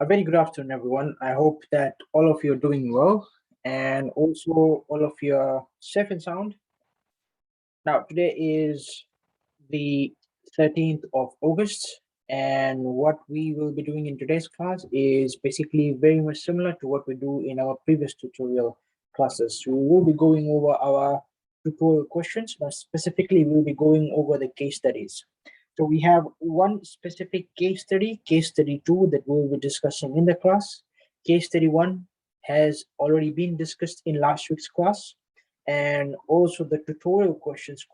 A very good afternoon, everyone. I hope that all of you are doing well and also all of you are safe and sound. Now, today is the 13th of August, and what we will be doing in today's class is basically very much similar to what we do in our previous tutorial classes. We will be going over our tutorial questions, but specifically, we'll be going over the case studies. So we have one specific case study 2 that we'll be discussing in the class. Case study 1 has already been discussed in last week's class. And also the tutorial questions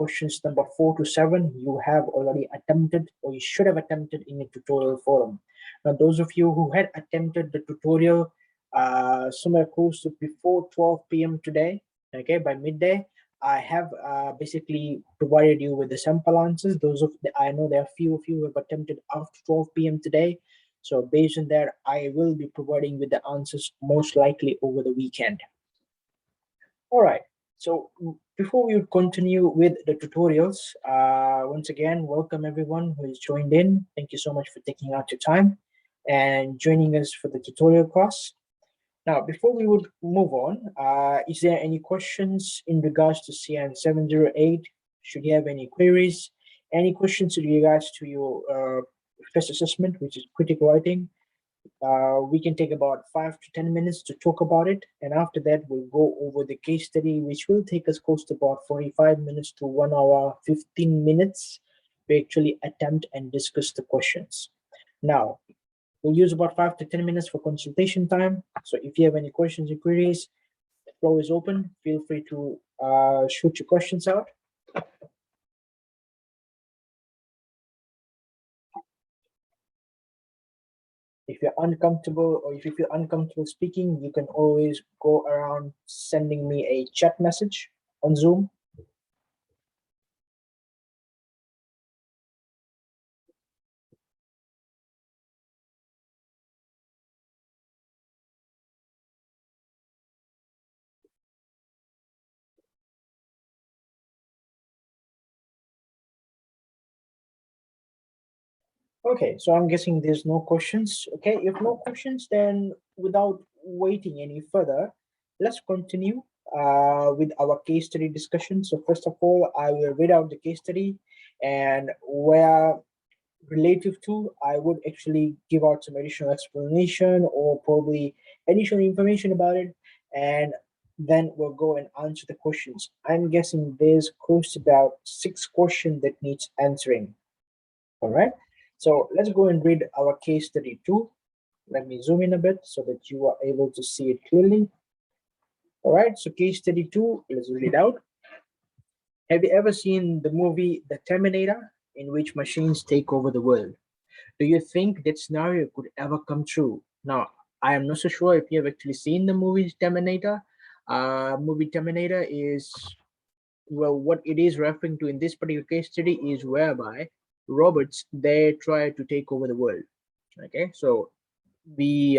number 4 to 7, you have already attempted or you should have attempted in the tutorial forum. Now, those of you who had attempted the tutorial somewhere close to before 12 p.m. today, okay, by midday, I have basically provided you with the sample answers. I know there are few of you who have attempted after 12 p.m. today. So based on that, I will be providing with the answers most likely over the weekend. All right. So before we continue with the tutorials, once again, welcome everyone who has joined in. Thank you so much for taking out your time and joining us for the tutorial class. Now, before we would move on, is there any questions in regards to CN 708? Should you have any queries? Any questions in regards to your first assessment, which is critical writing? We can take about 5 to 10 minutes to talk about it, and after that we'll go over the case study, which will take us close to about 45 minutes to 1 hour 15 minutes to actually attempt and discuss the questions. Now, we'll use about 5 to 10 minutes for consultation time. So if you have any questions or queries, the floor is open. Feel free to shoot your questions out. If you're uncomfortable or if you feel uncomfortable speaking, you can always go around sending me a chat message on Zoom. Okay, so I'm guessing there's no questions. Okay, if no questions, then without waiting any further, let's continue with our case study discussion. So first of all, I will read out the case study, and where relative to, I would actually give out some additional explanation or probably additional information about it, and then we'll go and answer the questions. I'm guessing there's close to about 6 questions that needs answering. All right. So let's go and read our case study 2. Let me zoom in a bit so that you are able to see it clearly. All right. So case study 2, let's read it out. Have you ever seen the movie The Terminator, in which machines take over the world? Do you think that scenario could ever come true? Now, I am not so sure if you have actually seen the movie Terminator. Movie Terminator is, well, what it is referring to in this particular case study is whereby robots, they try to take over the world. Okay, so the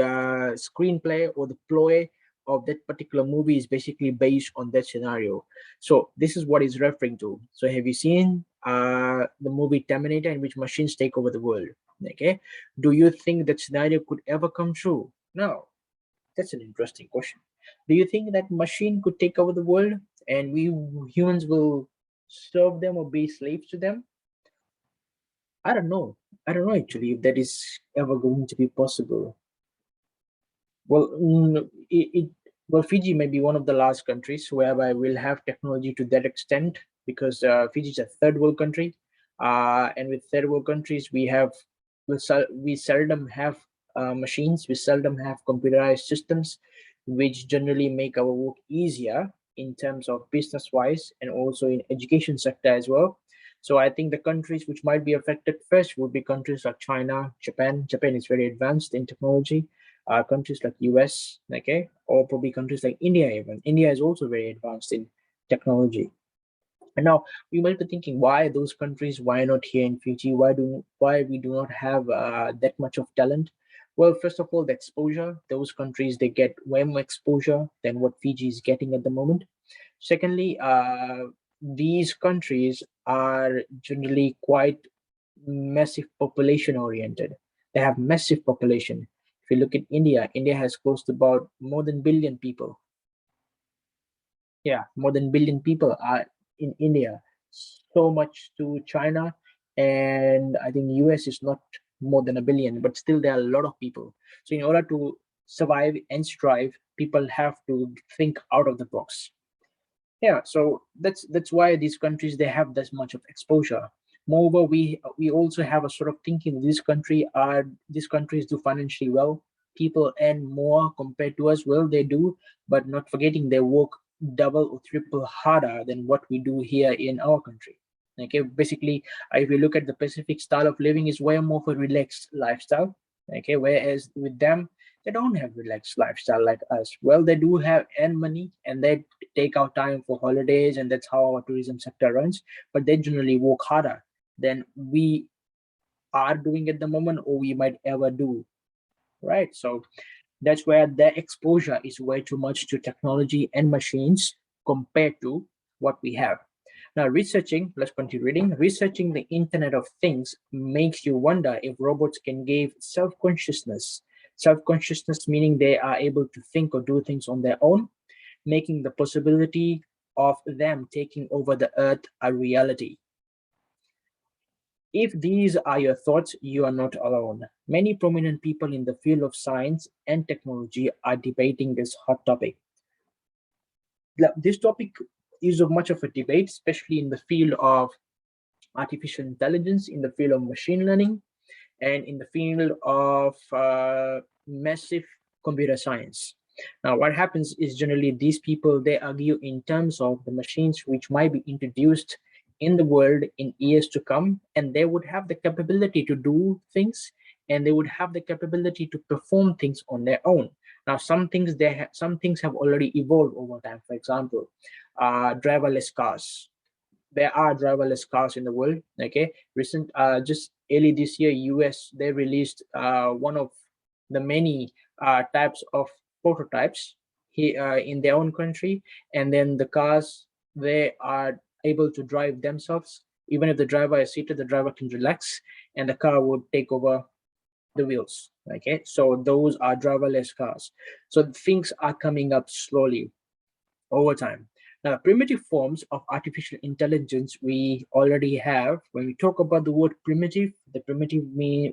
screenplay or the ploy of that particular movie is basically based on that scenario. So this is what it's referring to. So have you seen the movie Terminator, in which machines take over the world? Okay, do you think that scenario could ever come true? No. That's an interesting question. Do you think that machine could take over the world and we humans will serve them or be slaves to them? I don't know. I don't know actually if that is ever going to be possible. Well, well, Fiji may be one of the last countries whereby we'll have technology to that extent, because Fiji is a third world country, and with third world countries we seldom have machines, we seldom have computerized systems, which generally make our work easier in terms of business wise and also in education sector as well. So I think the countries which might be affected first would be countries like China, Japan. Japan is very advanced in technology. Countries like US, okay, or probably countries like India even. India is also very advanced in technology. And now you might be thinking, why those countries? Why not here in Fiji? Why we do not have that much of talent? Well, first of all, the exposure. Those countries, they get way more exposure than what Fiji is getting at the moment. Secondly, these countries are generally quite massive population oriented. They have massive population. If you look at India, India has close to about more than billion people. Yeah, more than billion people are in India. So much to China, and I think US is not more than a billion, but still there are a lot of people. So in order to survive and strive, people have to think out of the box. Yeah, so that's why these countries, they have this much of exposure. Moreover, we also have a sort of thinking, these countries do financially well, people earn more compared to us. Well, they do, but not forgetting they work double or triple harder than what we do here in our country. Okay, basically, if you look at the Pacific style of living, is way more of a relaxed lifestyle. Okay, whereas with them, they don't have relaxed lifestyle like us. Well, they do have earn money, and they take out time for holidays, and that's how our tourism sector runs. But they generally work harder than we are doing at the moment, or we might ever do, right? So that's where their exposure is way too much to technology and machines compared to what we have. Now, let's continue reading. Researching the Internet of Things makes you wonder if robots can give self-consciousness. Self-consciousness meaning they are able to think or do things on their own, making the possibility of them taking over the earth a reality. If these are your thoughts, you are not alone. Many prominent people in the field of science and technology are debating this hot topic. This topic is of much of a debate, especially in the field of artificial intelligence, in the field of machine learning, and in the field of massive computer science. Now, what happens is generally these people, they argue in terms of the machines which might be introduced in the world in years to come, and they would have the capability to do things, and they would have the capability to perform things on their own. Now, some things have already evolved over time. For example, driverless cars. There are driverless cars in the world. Okay, just early this year, US, they released one of the many types of prototypes here in their own country, and then the cars, they are able to drive themselves. Even if the driver is seated, the driver can relax, and the car would take over the wheels. Okay, so those are driverless cars. So things are coming up slowly over time. Now, primitive forms of artificial intelligence we already have. When we talk about the word primitive, the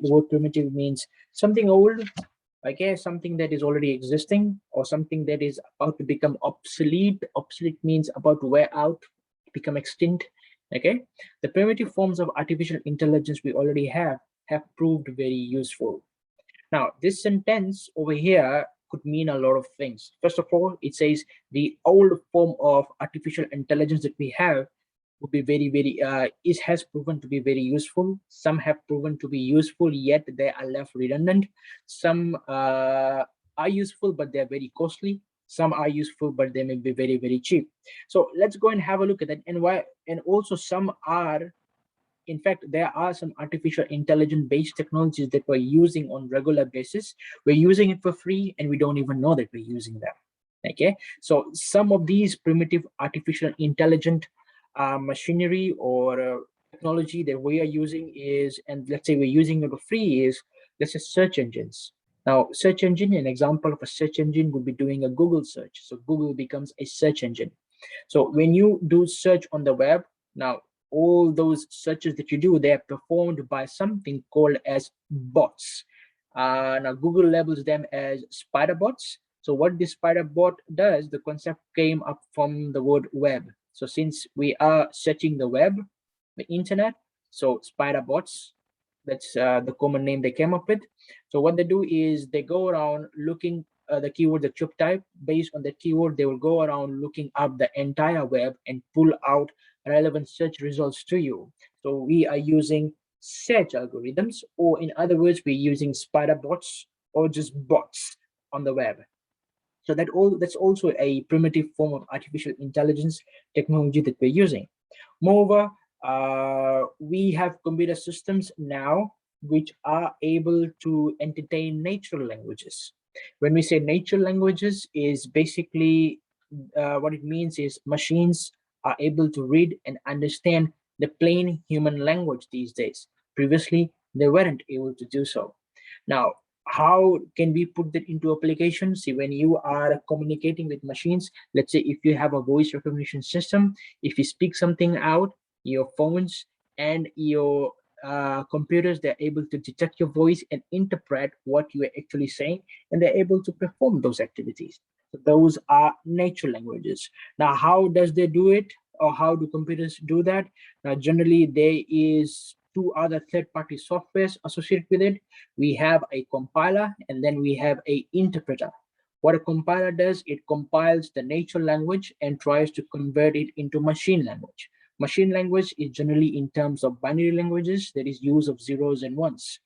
word primitive means something old, okay, something that is already existing, or something that is about to become obsolete. Obsolete means about to wear out, become extinct. Okay, the primitive forms of artificial intelligence we already have proved very useful. Now, this sentence over here could mean a lot of things. First of all, it says the old form of artificial intelligence that we have would be it has proven to be very useful. Some have proven to be useful, yet they are left redundant. Some are useful, but they're very costly. Some are useful, but they may be very cheap. So let's go and have a look at that. And also some are, in fact, there are some artificial intelligence based technologies that we're using on regular basis. We're using it for free, and we don't even know that we're using them. Okay, so some of these primitive artificial intelligent machinery or technology that we are using is, and let's say we're using it for free, is, let's say, search engines. Now, search engine, an example of a search engine would be doing a Google search. So Google becomes a search engine. So when you do search on the web, now all those searches that you do, they are performed by something called as bots. Now Google labels them as spider bots. So what this spider bot does, the concept came up from the word web. So since we are searching the web, the internet, so spider bots, that's the common name they came up with. So what they do is they go around looking the keyword that you type. Based on the keyword, they will go around looking up the entire web and pull out relevant search results to you. So we are using search algorithms, or in other words, we're using spider bots or just bots on the web. So that's also a primitive form of artificial intelligence technology that we're using. Moreover, we have computer systems now which are able to entertain natural languages. When we say natural languages, is basically what it means is machines are able to read and understand the plain human language these days. Previously, they weren't able to do so. Now, How can we put that into application? See, when you are communicating with machines, let's say if you have a voice recognition system, if you speak something out, your phones and your computers, they're able to detect your voice and interpret what you are actually saying, and they're able to perform those activities. So those are natural languages. Now, how does they do it, or how do computers do that? Now, generally, there is two other third-party softwares associated with it. We have a compiler, and then we have a interpreter. What a compiler does, it compiles the natural language and tries to convert it into machine language. Machine language is generally in terms of binary languages, that is use of zeros and ones.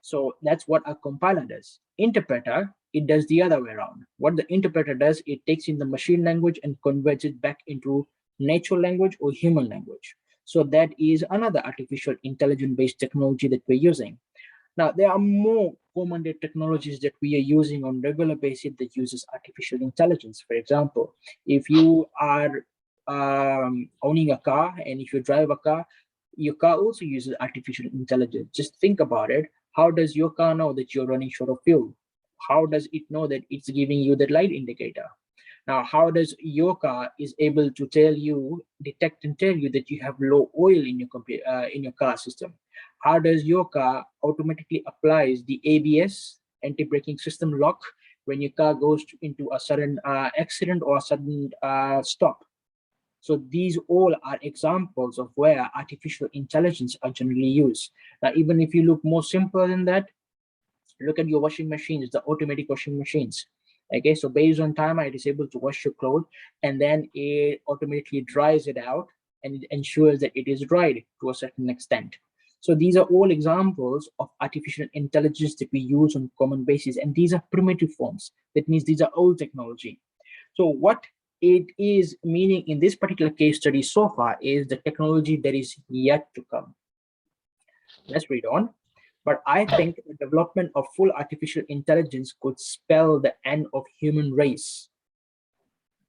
So that's what a compiler does. Interpreter, it does the other way around. What the interpreter does, it takes in the machine language and converts it back into natural language or human language. So that is another artificial intelligence based technology that we're using. Now, there are more common technologies that we are using on regular basis that uses artificial intelligence. For example, if you are owning a car, and if you drive a car, your car also uses artificial intelligence. Just think about it. How does your car know that you're running short of fuel? How does it know that it's giving you the light indicator? Now, how does your car is able to tell you, detect and tell you that you have low oil in your in your car system? How does your car automatically applies the ABS, anti-braking system lock, when your car goes into a sudden accident or a sudden stop? So these all are examples of where artificial intelligence are generally used. Now, even if you look more simple than that, look at your washing machines, the automatic washing machines. Okay, so based on timer, it is able to wash your clothes, and then it automatically dries it out, and it ensures that it is dried to a certain extent. So these are all examples of artificial intelligence that we use on common basis, and these are primitive forms. That means these are old technology. So what it is meaning in this particular case study so far is the technology that is yet to come. Let's read on. But I think the development of full artificial intelligence could spell the end of human race.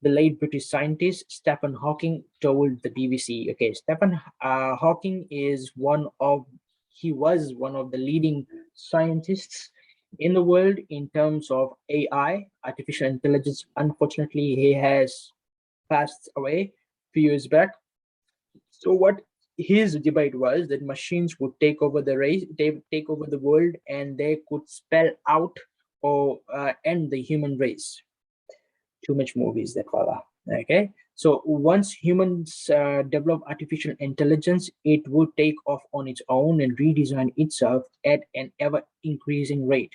The late British scientist Stephen Hawking told the BBC. Okay, Stephen Hawking is he was one of the leading scientists in the world in terms of AI, artificial intelligence. Unfortunately, he has passed away a few years back. So what his debate was that machines would take over the race, they take over the world, and they could spell out or end the human race. Too much movies that fella. Okay, so once humans develop artificial intelligence, it would take off on its own and redesign itself at an ever increasing rate.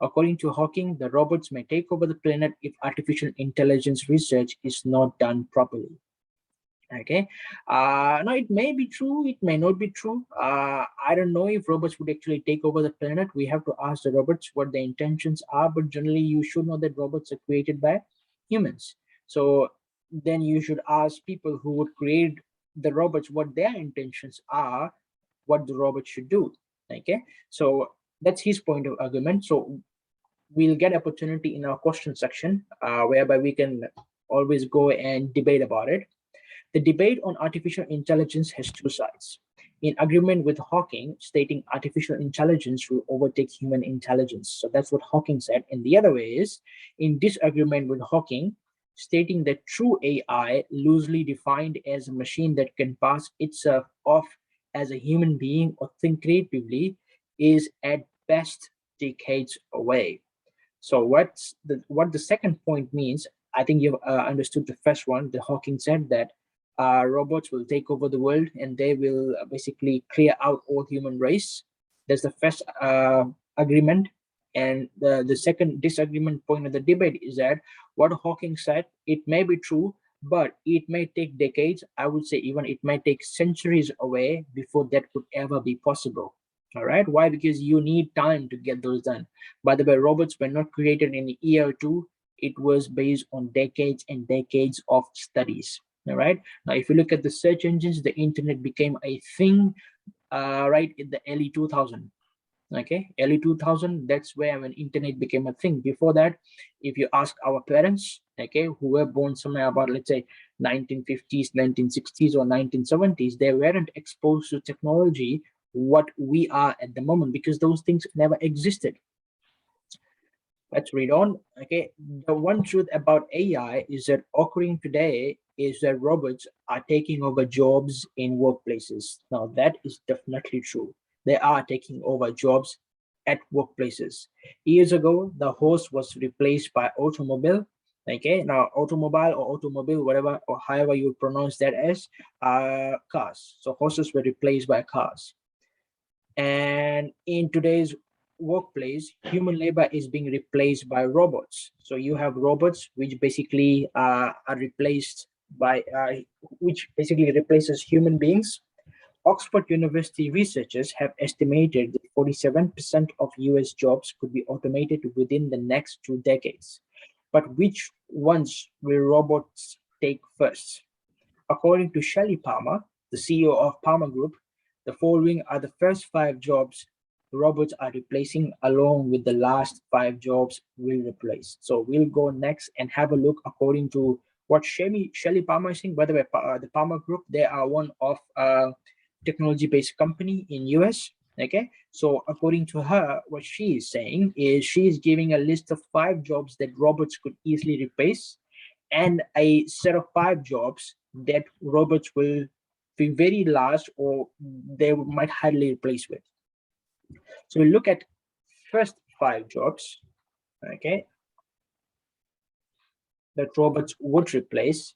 According to Hawking, the robots may take over the planet if artificial intelligence research is not done properly. Okay, now it may be true, it may not be true. I don't know if robots would actually take over the planet. We have to ask the robots what their intentions are, but generally you should know that robots are created by humans. So then you should ask people who would create the robots what their intentions are, what the robot should do. Okay, so that's his point of argument. So we'll get opportunity in our question section whereby we can always go and debate about it. The debate on artificial intelligence has two sides. In agreement with Hawking, stating artificial intelligence will overtake human intelligence. So that's what Hawking said. And the other way is in disagreement with Hawking, stating that true AI, loosely defined as a machine that can pass itself off as a human being or think creatively, is at best decades away. So what the second point means? I think you've understood the first one. The Hawking said that robots will take over the world and they will basically clear out all human race. That's the first agreement. And the second disagreement point of the debate is that what Hawking said, it may be true, but it may take decades. I would say even it might take centuries away before that could ever be possible. All right. Why? Because you need time to get those done. By the way, robots were not created in a year or two. It was based on decades and decades of studies. All right. Now, if you look at the search engines, the internet became a thing right in the early 2000. Okay, early 2000. That's where when internet became a thing. Before that, if you ask our parents, okay, who were born somewhere about let's say 1950s, 1960s, or 1970s, they weren't exposed to technology what we are at the moment because those things never existed. Let's read on. Okay, the one truth about AI is that occurring today is that robots are taking over jobs in workplaces. Now, that is definitely true. They are taking over jobs at workplaces. Years ago, the horse was replaced by automobile. Okay, now automobile or automobile, whatever or however you pronounce that as, cars. So horses were replaced by cars. And in today's workplace, human labor is being replaced by robots. So you have robots which basically are replaced by, which basically replaces human beings. Oxford University researchers have estimated that 47% of US jobs could be automated within the next 2 decades. But which ones will robots take first? According to Shelley Palmer, the CEO of Palmer Group, the following are the first 5 jobs robots are replacing, along with the last 5 jobs will replace. So we'll go next and have a look according to what Shelley Palmer is saying. By the way, the Palmer Group, they are one of technology-based company in US. Okay, so according to her, what she is saying is she is giving a list of 5 jobs that robots could easily replace, and a set of 5 jobs that robots will be very large or they might hardly replace with. So we look at first 5 jobs, okay, that robots would replace.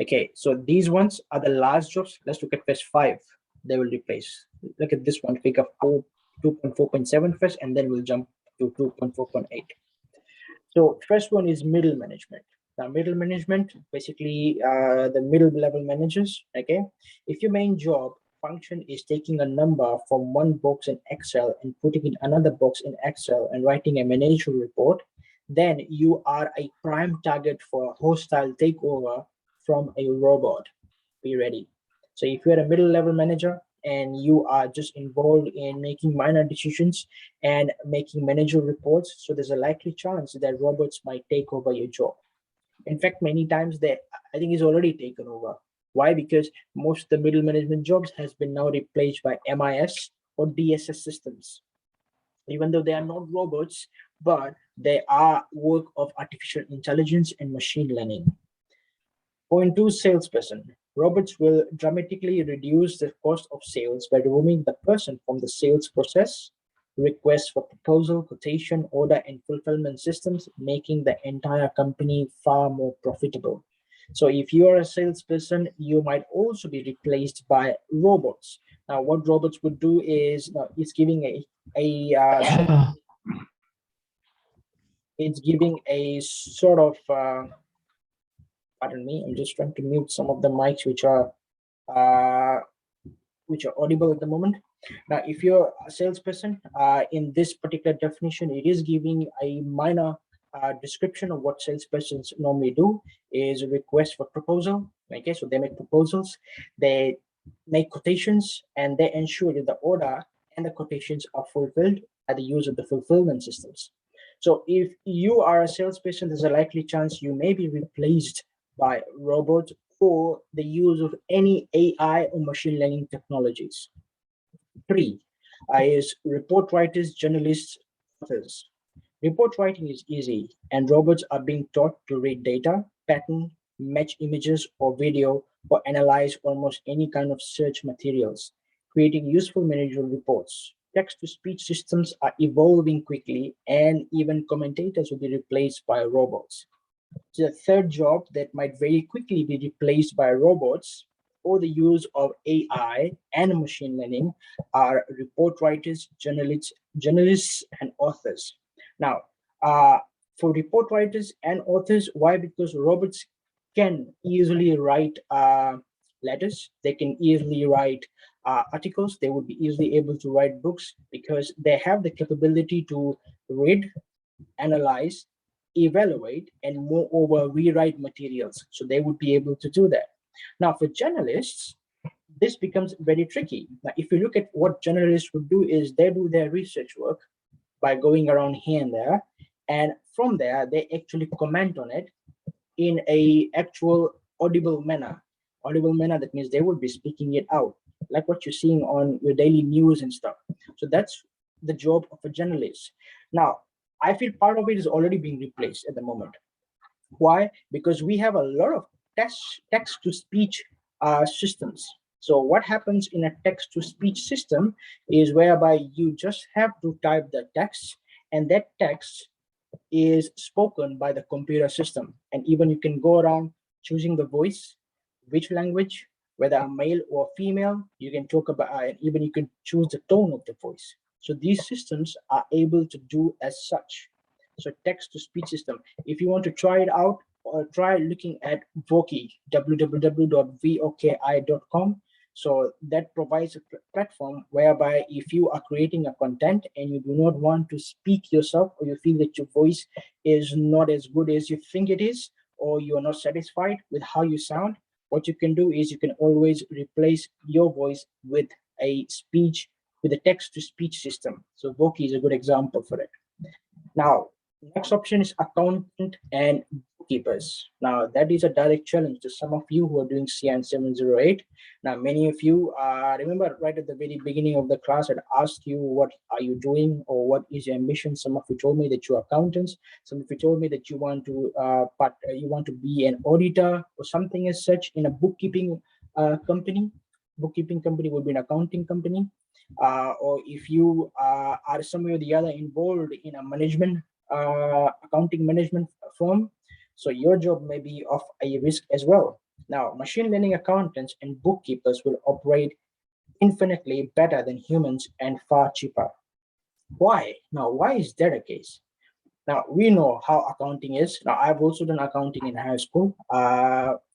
Okay, so these ones are the last jobs. Let's look at first 5 they will replace. Look at this one, figure 2.4.7 first, and then we'll jump to 2.4.8. So first one is middle management. Now, middle management, basically the middle level managers. Okay, if your main job function is taking a number from one box in Excel and putting in another box in Excel and writing a managerial report, then you are a prime target for a hostile takeover from a robot. Be ready. So if you're a middle level manager and you are just involved in making minor decisions and making managerial reports, so there's a likely chance that robots might take over your job. In fact, many times they, I think, is already taken over. Why? Because most of the middle management jobs has been now replaced by MIS or DSS systems. Even though they are not robots, but they are work of artificial intelligence and machine learning. Point two, salesperson. Robots will dramatically reduce the cost of sales by removing the person from the sales process, requests for proposal, quotation, order, and fulfillment systems, making the entire company far more profitable. So if you are a salesperson, you might also be replaced by robots. Now, what robots would do is it's giving it's giving a sort of pardon me, I'm just trying to mute some of the mics uh, which are audible at the moment. Now, if you're a salesperson, in this particular definition, it is giving a minor description of what salespersons normally do is a request for proposal. Okay, so they make proposals, they make quotations, and they ensure that the order and the quotations are fulfilled by the use of the fulfillment systems. So if you are a salesperson, there's a likely chance you may be replaced by robots for the use of any AI or machine learning technologies. 3 is report writers, journalists, authors. Report writing is easy, and robots are being taught to read data, pattern, match images or video, or analyze almost any kind of search materials, creating useful managerial reports. Text-to-speech systems are evolving quickly, and even commentators will be replaced by robots. The third job that might very quickly be replaced by robots or the use of AI and machine learning are report writers, journalists, and authors. Now, for report writers and authors, why? Because robots can easily write letters, they can easily write articles, they would be easily able to write books because they have the capability to read, analyze, evaluate, and moreover rewrite materials. So they would be able to do that. Now, for journalists, this becomes very tricky. Now, if you look at what journalists would do is they do their research work by going around here and there, and from there they actually comment on it in a actual audible manner. Audible manner, that means they would be speaking it out, like what you're seeing on your daily news and stuff. So that's the job of a journalist. Now, I feel part of it is already being replaced at the moment. Why? Because we have a lot of text to speech systems. So what happens in a text to speech system is whereby you just have to type the text, and that text is spoken by the computer system. And even you can go around choosing the voice, which language, whether a male or female. You can talk about, and even you can choose the tone of the voice. So these systems are able to do as such. So text to speech system. If you want to try it out, or try looking at Voki, www.voki.com. So that provides a platform whereby if you are creating a content and you do not want to speak yourself, or you feel that your voice is not as good as you think it is, or you are not satisfied with how you sound, what you can do is you can always replace your voice with a speech, with a text to speech system. So Voki is a good example for it. Now, next option is accountant and bookkeepers. Now, that is a direct challenge to some of you who are doing CN 708. Now, many of you remember right at the very beginning of the class, I'd asked you what are you doing or what is your ambition. Some of you told me that you're accountants. Some of you told me that you want to you want to be an auditor or something as such in a bookkeeping company. Bookkeeping company would be an accounting company. Or if you are some way or the other involved in a management, accounting management firm, so your job may be of a risk as well. Now, machine learning accountants and bookkeepers will operate infinitely better than humans and far cheaper. Why? Now, why is that a case? Now, we know how accounting is. Now, I've also done accounting in high school,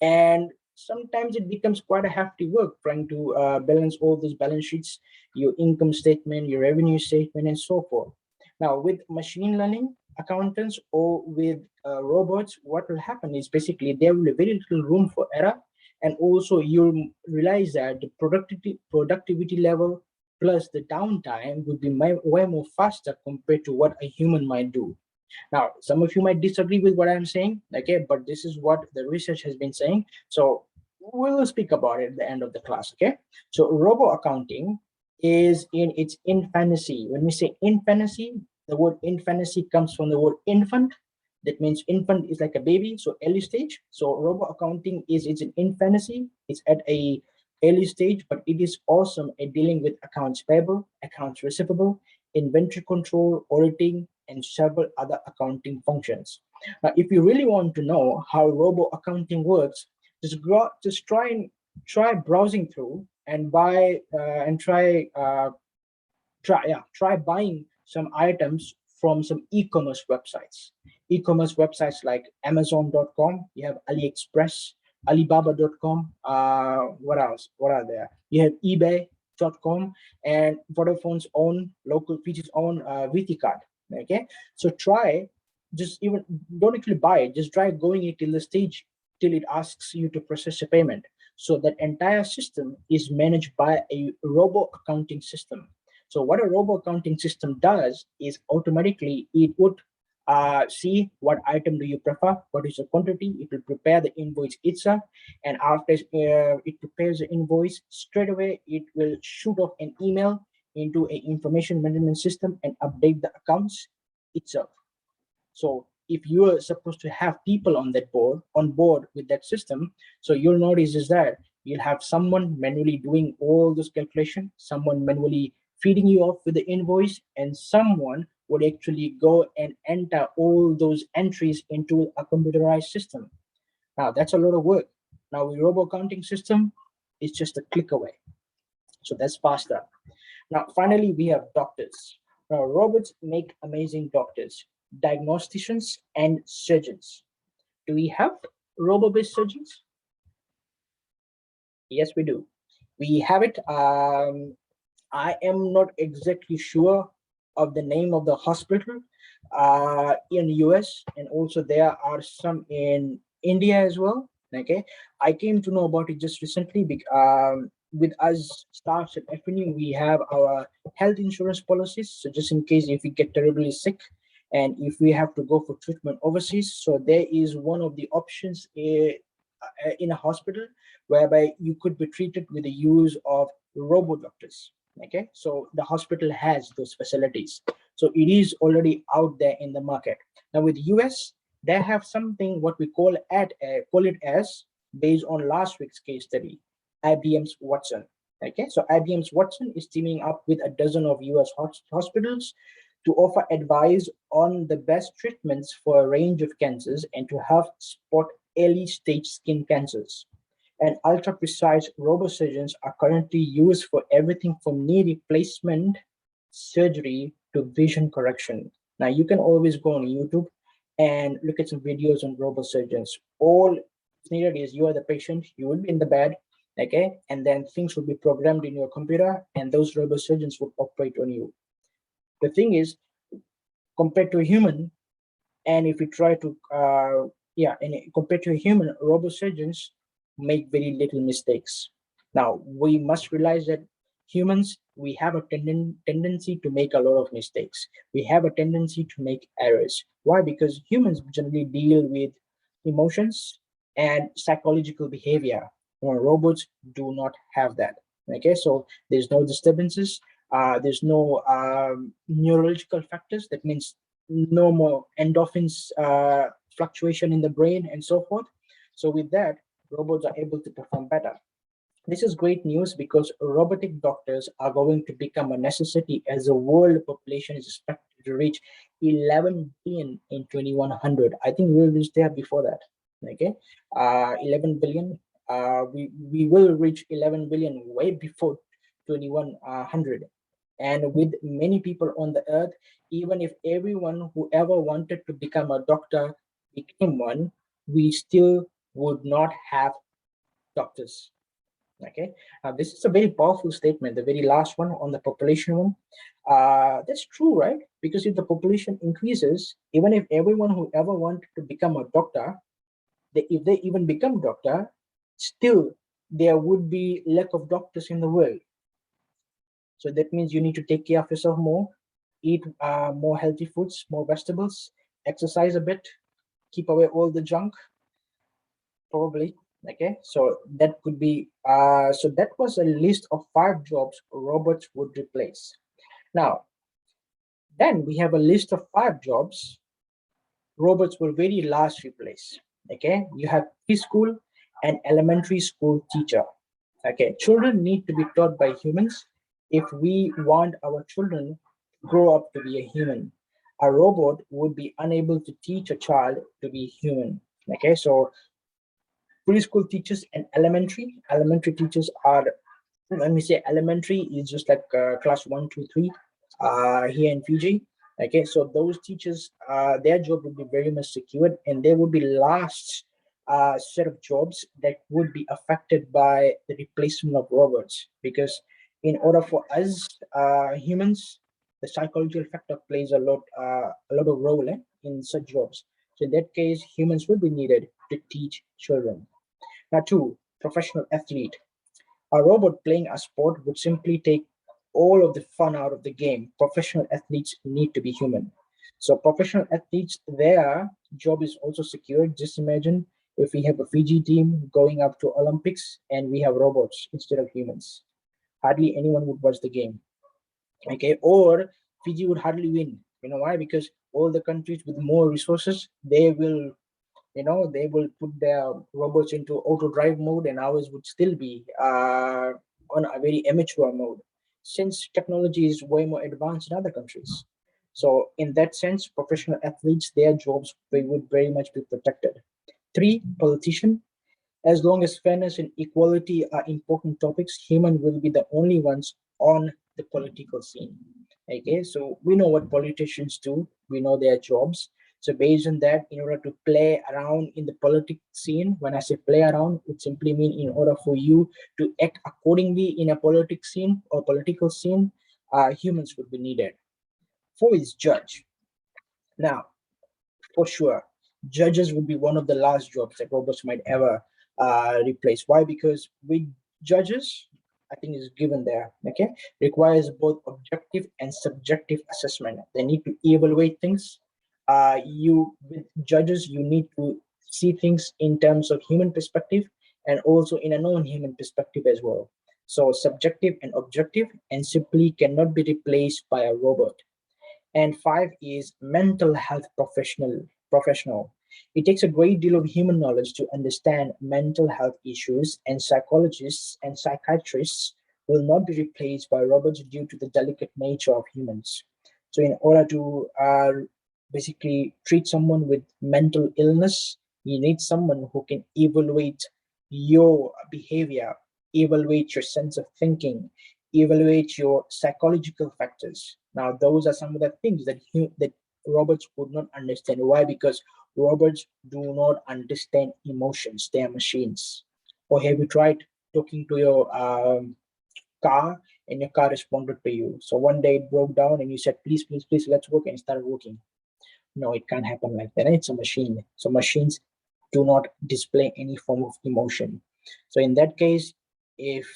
and sometimes it becomes quite a hefty work trying to balance all those balance sheets, your income statement, your revenue statement, and so forth. Now, with machine learning accountants or with robots, what will happen is basically there will be very little room for error, and also you'll realize that the productivity level plus the downtime would be way more faster compared to what a human might do. Now, some of you might disagree with what I'm saying, okay, but this is what the research has been saying. So we'll speak about it at the end of the class, okay? So robo accounting is in its infancy. When we say infancy, the word infancy comes from the word infant. That means infant is like a baby, so early stage. So robo accounting is it's in infancy. It's at a early stage, but it is awesome at dealing with accounts payable, accounts receivable, inventory control, auditing, and several other accounting functions. Now, if you really want to know how robo accounting works, just try browsing through and buy and try buying some items from some e-commerce websites. E-commerce websites like Amazon.com. You have AliExpress, Alibaba.com. What else? What are there? You have eBay.com and Vodafone's own local features own VT card. Okay, so try just even don't actually buy it. Just try going it till the stage till it asks you to process a payment. So that entire system is managed by a robo accounting system. So what a robo accounting system does is automatically it would see what item do you prefer, what is the quantity, it will prepare the invoice itself, and after it prepares the invoice, straight away it will shoot off an email into an information management system and update the accounts itself. So if you are supposed to have people on board with that system, so you'll notice is that you'll have someone manually doing all those calculations, someone manually feeding you off with the invoice, and someone would actually go and enter all those entries into a computerized system. Now that's a lot of work. Now with robo accounting system, it's just a click away. So that's faster. Now, finally, we have doctors. Now, robots make amazing doctors, diagnosticians, and surgeons. Do we have robo-based surgeons? Yes, we do. We have it. I am not exactly sure of the name of the hospital in the US, and also there are some in India as well. Okay, I came to know about it just recently. With us staffs at FNU, we have our health insurance policies. So just in case if we get terribly sick, and if we have to go for treatment overseas, so there is one of the options in a hospital whereby you could be treated with the use of robo doctors. Okay, so the hospital has those facilities. So it is already out there in the market. Now with US, they have something what we call it as, based on last week's case study, IBM's Watson. Okay, so IBM's Watson is teaming up with a dozen of US hospitals to offer advice on the best treatments for a range of cancers and to help spot early stage skin cancers. And ultra precise robosurgeons are currently used for everything from knee replacement surgery to vision correction. Now, you can always go on YouTube and look at some videos on robosurgeons. All needed is you are the patient, you will be in the bed, okay, and then things will be programmed in your computer, and those robosurgeons will operate on you. The thing is, compared to a human, and if we try to and compared to a human, robosurgeons make very little mistakes. Now we must realize that humans, we have a tendency to make a lot of mistakes. We have a tendency to make errors. Why? Because humans generally deal with emotions and psychological behavior, while robots do not have that. Okay, so there's no disturbances, there's no neurological factors. That means no more endorphins fluctuation in the brain and so forth. So with that, robots are able to perform better. This is great news because robotic doctors are going to become a necessity as the world population is expected to reach 11 billion in 2100. I think we'll reach there before that. Okay, 11 billion. We will reach 11 billion way before 2100. And with many people on the earth, even if everyone who ever wanted to become a doctor became one, we still would not have doctors. Okay, this is a very powerful statement, the very last one on the population one. That's true, right? Because if the population increases, even if everyone who ever wanted to become a doctor, if they even become doctor, still there would be lack of doctors in the world. So that means you need to take care of yourself more, eat more healthy foods, more vegetables, exercise a bit, keep away all the junk, probably. Okay, so that could be, so that was a list of 5 jobs robots would replace. Now, then we have a list of 5 jobs robots will very last replace. Okay, you have preschool and elementary school teacher. Okay, children need to be taught by humans if we want our children to grow up to be a human. A robot would be unable to teach a child to be human. Okay, so preschool teachers and elementary teachers are, let me say, elementary is just like class 1, 2, 3 here in Fiji. Okay, so those teachers, their job would be very much secured, and there would be last set of jobs that would be affected by the replacement of robots. Because in order for us humans, the psychological factor plays a lot of role in such jobs. So in that case, humans would be needed to teach children. Now, 2, professional athlete. A robot playing a sport would simply take all of the fun out of the game. Professional athletes need to be human. So professional athletes, their job is also secured. Just imagine if we have a Fiji team going up to Olympics and we have robots instead of humans. Hardly anyone would watch the game. Okay, or Fiji would hardly win. You know why? Because all the countries with more resources, they will, they will put their robots into auto drive mode, and ours would still be on a very amateur mode, since technology is way more advanced in other countries. So in that sense, professional athletes, their jobs, they would very much be protected. 3, politician. As long as fairness and equality are important topics, human will be the only ones on the political scene. Okay, so we know what politicians do, we know their jobs. So based on that, in order to play around in the political scene, when I say play around, it simply means in order for you to act accordingly in a political scene or political scene, humans would be needed. 4 is judge. Now, for sure, judges would be one of the last jobs that robots might ever replace. Why? Because with judges, I think is given there, okay, requires both objective and subjective assessment. They need to evaluate things. You with judges, you need to see things in terms of human perspective and also in a non-human perspective as well. So subjective and objective, and simply cannot be replaced by a robot. And 5 is mental health professional. It takes a great deal of human knowledge to understand mental health issues, and psychologists and psychiatrists will not be replaced by robots due to the delicate nature of humans. So in order to basically treat someone with mental illness, you need someone who can evaluate your behavior, evaluate your sense of thinking, evaluate your psychological factors. Now, those are some of the things that robots would not understand. Why? Because robots do not understand emotions. They are machines. Or have you tried talking to your car, and your car responded to you? So one day it broke down and you said, please, please, please, let's work, and it started working. No, it can't happen like that. It's a machine. So machines do not display any form of emotion. So in that case, if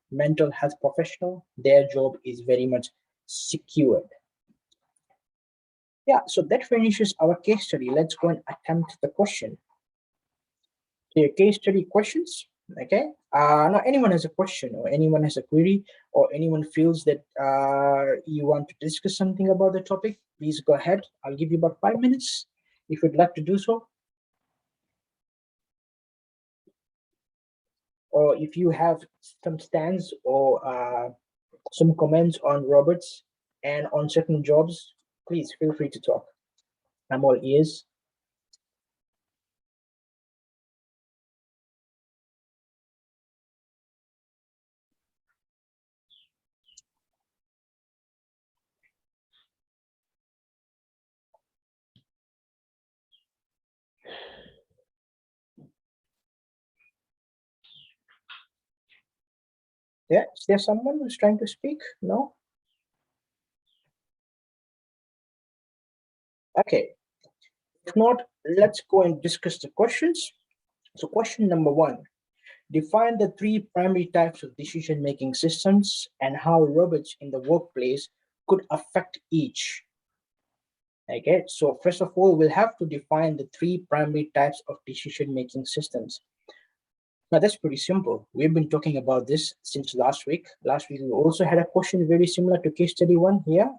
mental health professional, their job is very much secured. Yeah, so that finishes our case study. Let's go and attempt the question. So your case study questions, okay? Now anyone has a question, or anyone has a query, or anyone feels that you want to discuss something about the topic, please go ahead. I'll give you about 5 minutes if you'd like to do so. Or if you have some stands or some comments on robots and on certain jobs, please feel free to talk. I'm all ears. Yeah, is there someone who's trying to speak? No? Okay. If not, let's go and discuss the questions. So question number 1, define the 3 primary types of decision-making systems and how robots in the workplace could affect each. Okay, so first of all, we'll have to define the 3 primary types of decision-making systems. Now that's pretty simple. We've been talking about this since last week. Last week we also had a question very similar to case study 1 here.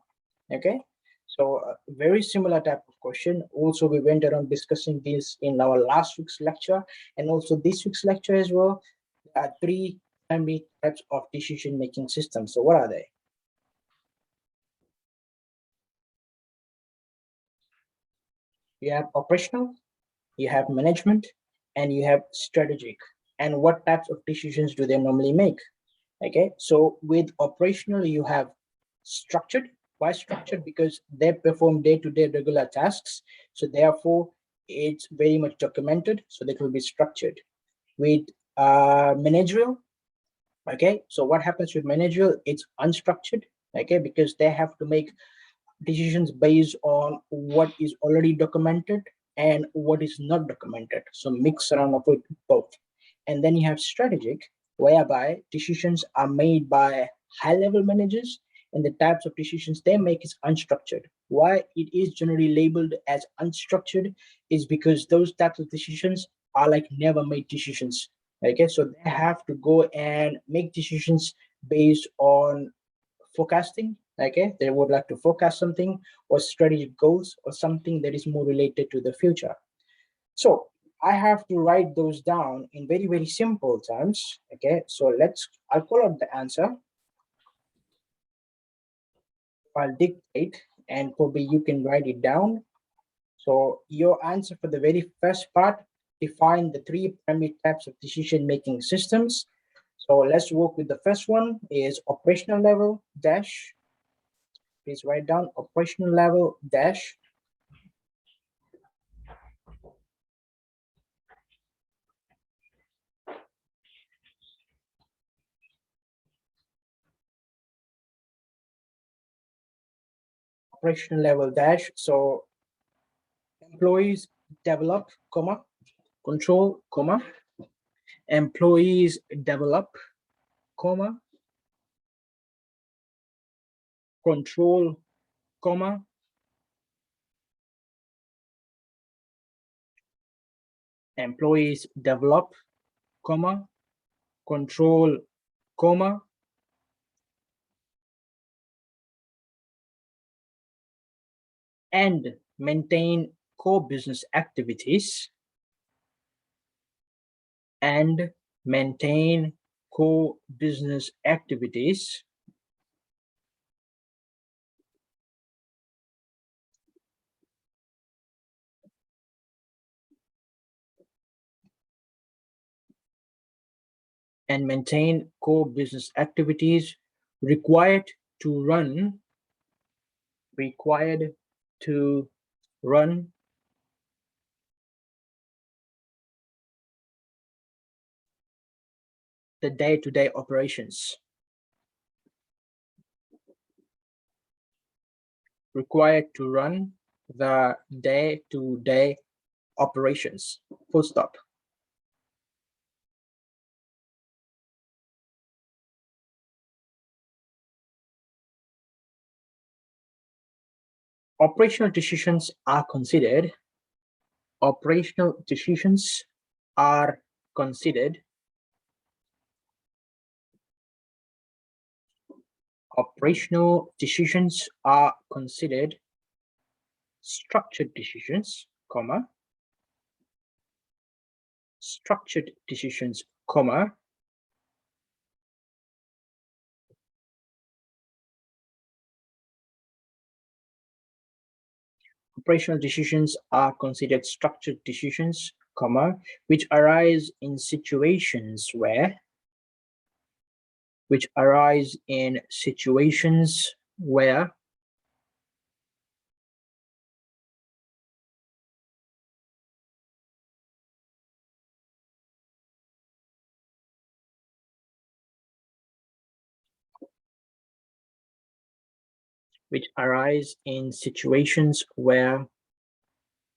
Okay, so a very similar type of question. Also, we went around discussing this in our last week's lecture and also this week's lecture as well. There are 3 primary types of decision-making systems. So what are they? You have operational, you have management, and you have strategic. And what types of decisions do they normally make? Okay, so with operational, you have structured. Why structured? Because they perform day-to-day regular tasks. So therefore, it's very much documented. So that will be structured. With managerial, okay, so what happens with managerial? It's unstructured, okay, because they have to make decisions based on what is already documented and what is not documented. So mix around of both. And then you have strategic, whereby decisions are made by high-level managers, and the types of decisions they make is unstructured. Why it is generally labeled as unstructured is because those types of decisions are like never made decisions. Okay, so they have to go and make decisions based on forecasting. Okay, they would like to forecast something or strategic goals or something that is more related to the future. So I have to write those down in very, very simple terms. Okay, so I'll call out the answer. I'll dictate and probably you can write it down. So your answer for the very first part, define the 3 primary types of decision-making systems. So let's work with the first one is operational level dash. Please write down operational level dash. Operational level dash. So employees develop, comma, control, comma, employees develop, comma, control, comma, employees develop, comma, control, comma, and maintain core business activities and maintain core business activities and maintain core business activities required to run required to run the day-to-day operations required to run the day-to-day operations, full stop. Operational decisions are considered operational decisions are considered operational decisions are considered structured decisions, comma, structured decisions, comma, operational decisions are considered structured decisions, comma, which arise in situations where which arise in situations where which arise in situations where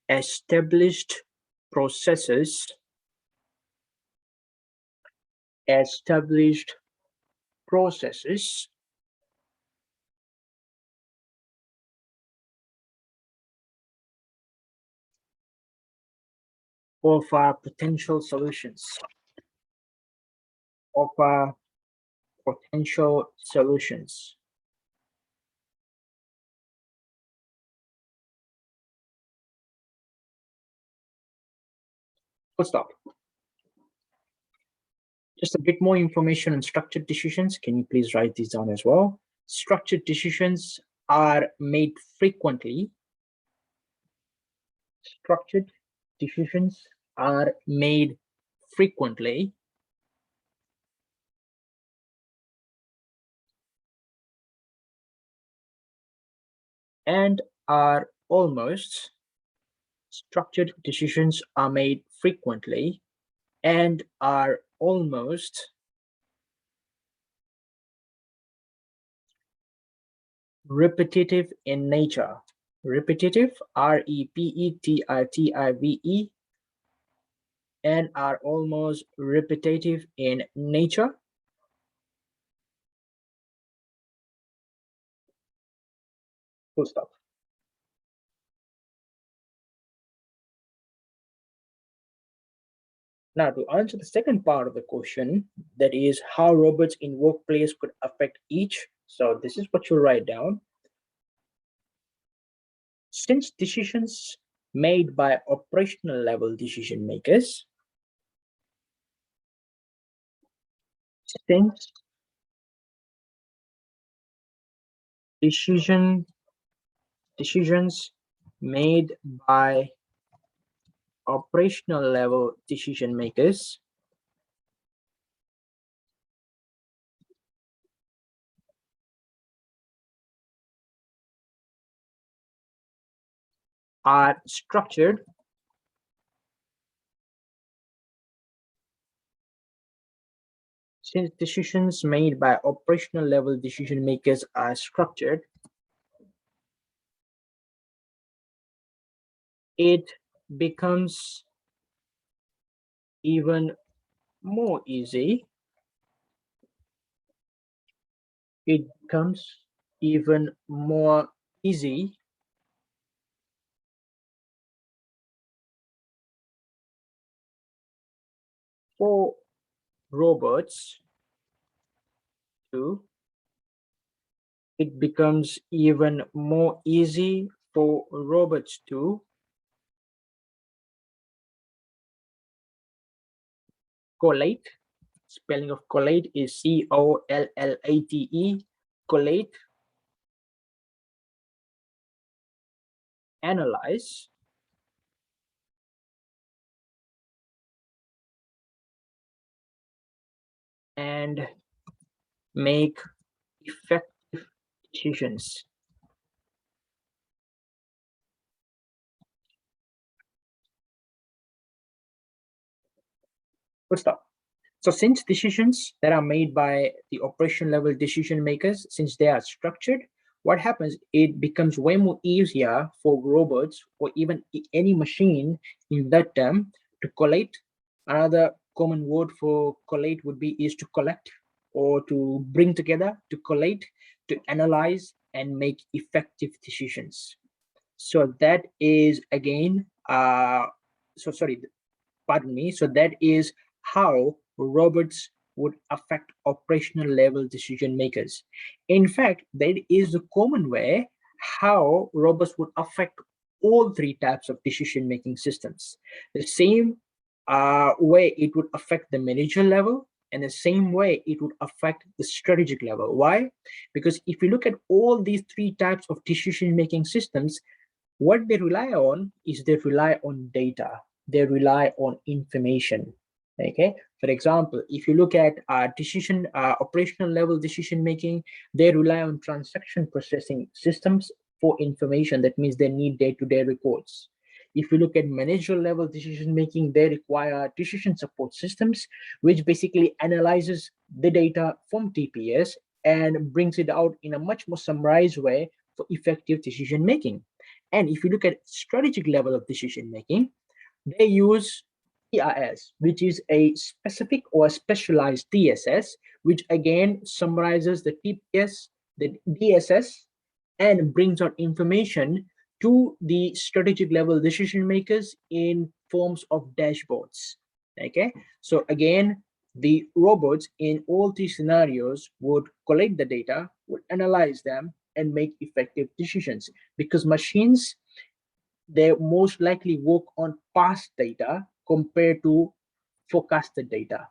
established processes established processes offer potential solutions offer potential solutions. Full stop. Just a bit more information on structured decisions. Can you please write these down as well? Structured decisions are made frequently. Structured decisions are made frequently and are almost structured decisions are made frequently and are almost repetitive in nature. Repetitive, R-E-P-E-T-I-T-I-V-E, and are almost repetitive in nature. Full stop. Now, to answer the second part of the question, that is how robots in workplace could affect each. So this is what you write down. Since decisions made by operational level decision makers, since decisions made by operational level decision makers are structured since decisions made by operational level decision makers are structured, it becomes even more easy. It becomes even more easy for robots to, it becomes even more easy for robots to collate. Spelling of collate is C-O-L-L-A-T-E, collate, analyze, and make effective decisions. Good stuff. So since decisions that are made by the operation level decision makers, since they are structured, what happens, it becomes way more easier for robots or even any machine in that term to collate. Another common word for collate would be is to collect or to bring together, to collate, to analyze and make effective decisions. So that is again, pardon me, so that is how robots would affect operational level decision makers. In fact, that is the common way how robots would affect all three types of decision making systems. The same way it would affect the manager level, and the same way it would affect the strategic level. Why? Because if you look at all these three types of decision making systems, what they rely on is they rely on data, they rely on information. Okay, for example, if you look at decision operational level decision making, they rely on transaction processing systems for information. That means they need day-to-day reports. If you look at managerial level decision making, they require decision support systems, which basically analyzes the data from TPS and brings it out in a much more summarized way for effective decision making. And if you look at strategic level of decision making, they use TRS, which is a specific or specialized TSS, which again summarizes the TPS, the DSS, and brings out information to the strategic level decision makers in forms of dashboards. Okay, so again, the robots in all these scenarios would collect the data, would analyze them, and make effective decisions, because machines, they most likely work on past data compared to forecasted data.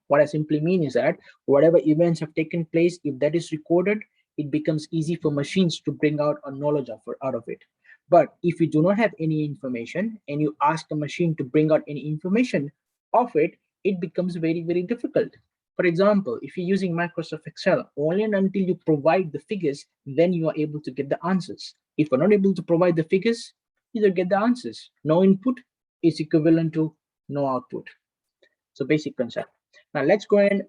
What I simply mean is that whatever events have taken place, if that is recorded, it becomes easy for machines to bring out a knowledge out of it. But if you do not have any information and you ask a machine to bring out any information of it, it becomes very, very difficult. For example, if you're using Microsoft Excel, only and until you provide the figures, then you are able to get the answers. If you're not able to provide the figures, you don't get the answers. No input is equivalent to no output. So basic concept. Now let's go and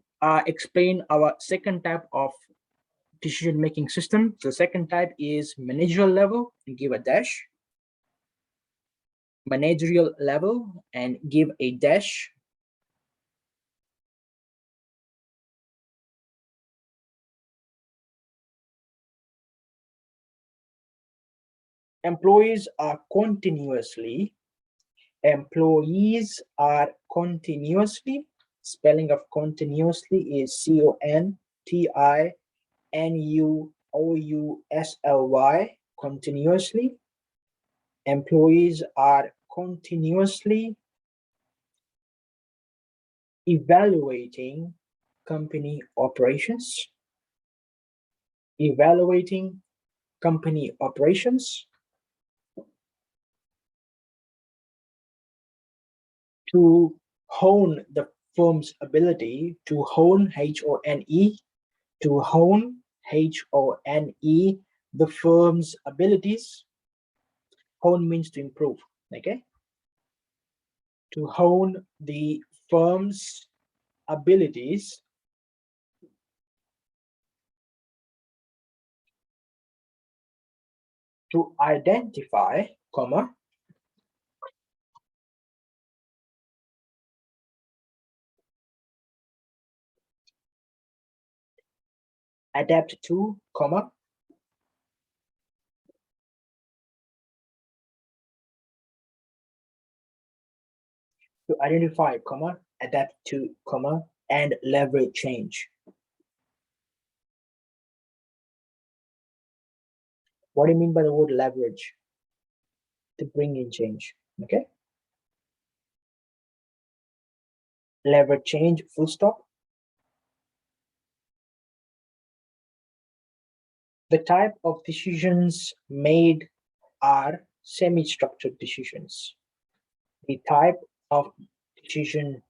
explain our second type of decision-making system. The second type is managerial level, and give a dash. Managerial level and give a dash. Employees are continuously, spelling of continuously is CONTINUOUSLY, continuously. Employees are continuously evaluating company operations, to hone the firm's ability, to hone, H-O-N-E, to hone, H-O-N-E, the firm's abilities. Hone means to improve, okay? To hone the firm's abilities to identify, comma, adapt to, comma, to identify, comma, adapt to, comma, and leverage change. What do you mean by the word leverage? To bring in change. Okay. Leverage change, full stop. The type of decisions made are semi-structured decisions. The type of decisions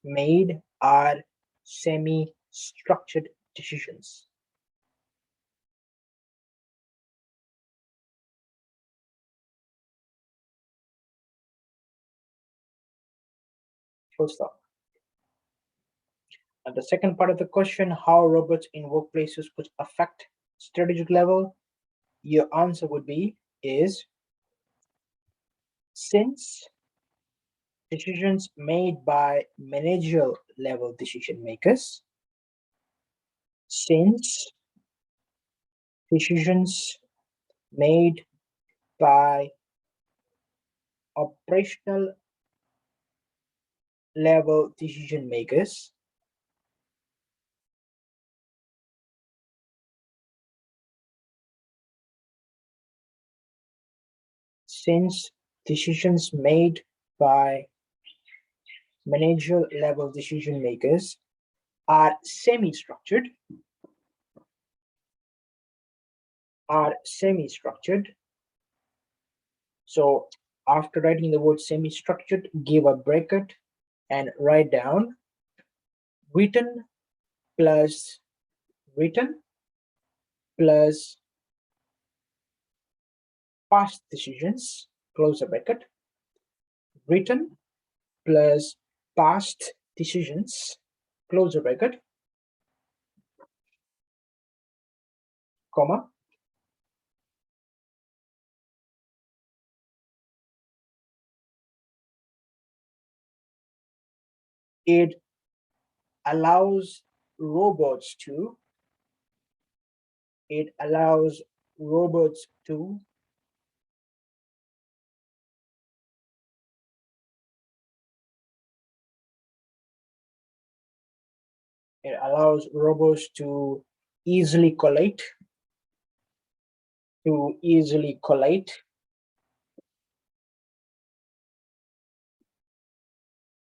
made are semi-structured decisions. Full stop. And the second part of the question, how robots in workplaces could affect strategic level, your answer would be is since decisions made by managerial level decision makers, since decisions made by operational level decision makers, since decisions made by managerial level decision makers are semi-structured, so after writing the word semi-structured, give a bracket and write down written plus written plus past decisions, close the bracket, written plus past decisions, close the bracket, comma, it allows robots to, it allows robots to it allows robots to easily collate,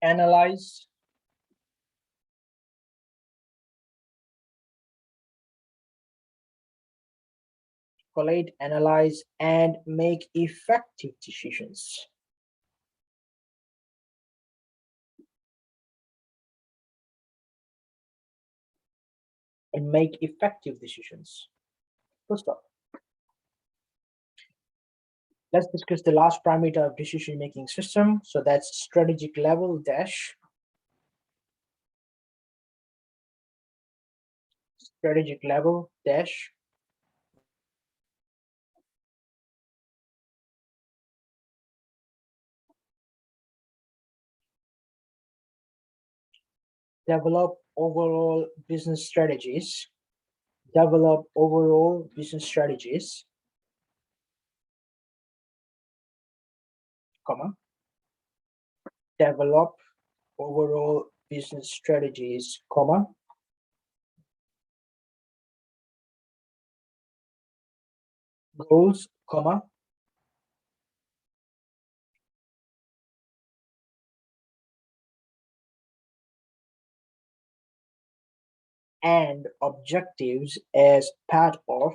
analyze, analyze, and make effective decisions. And make effective decisions. Full stop. Let's discuss the last parameter of decision-making system. So that's strategic level dash. Strategic level dash. Develop overall business strategies. Develop overall business strategies, comma. Develop overall business strategies, comma. Goals, comma. And objectives as part of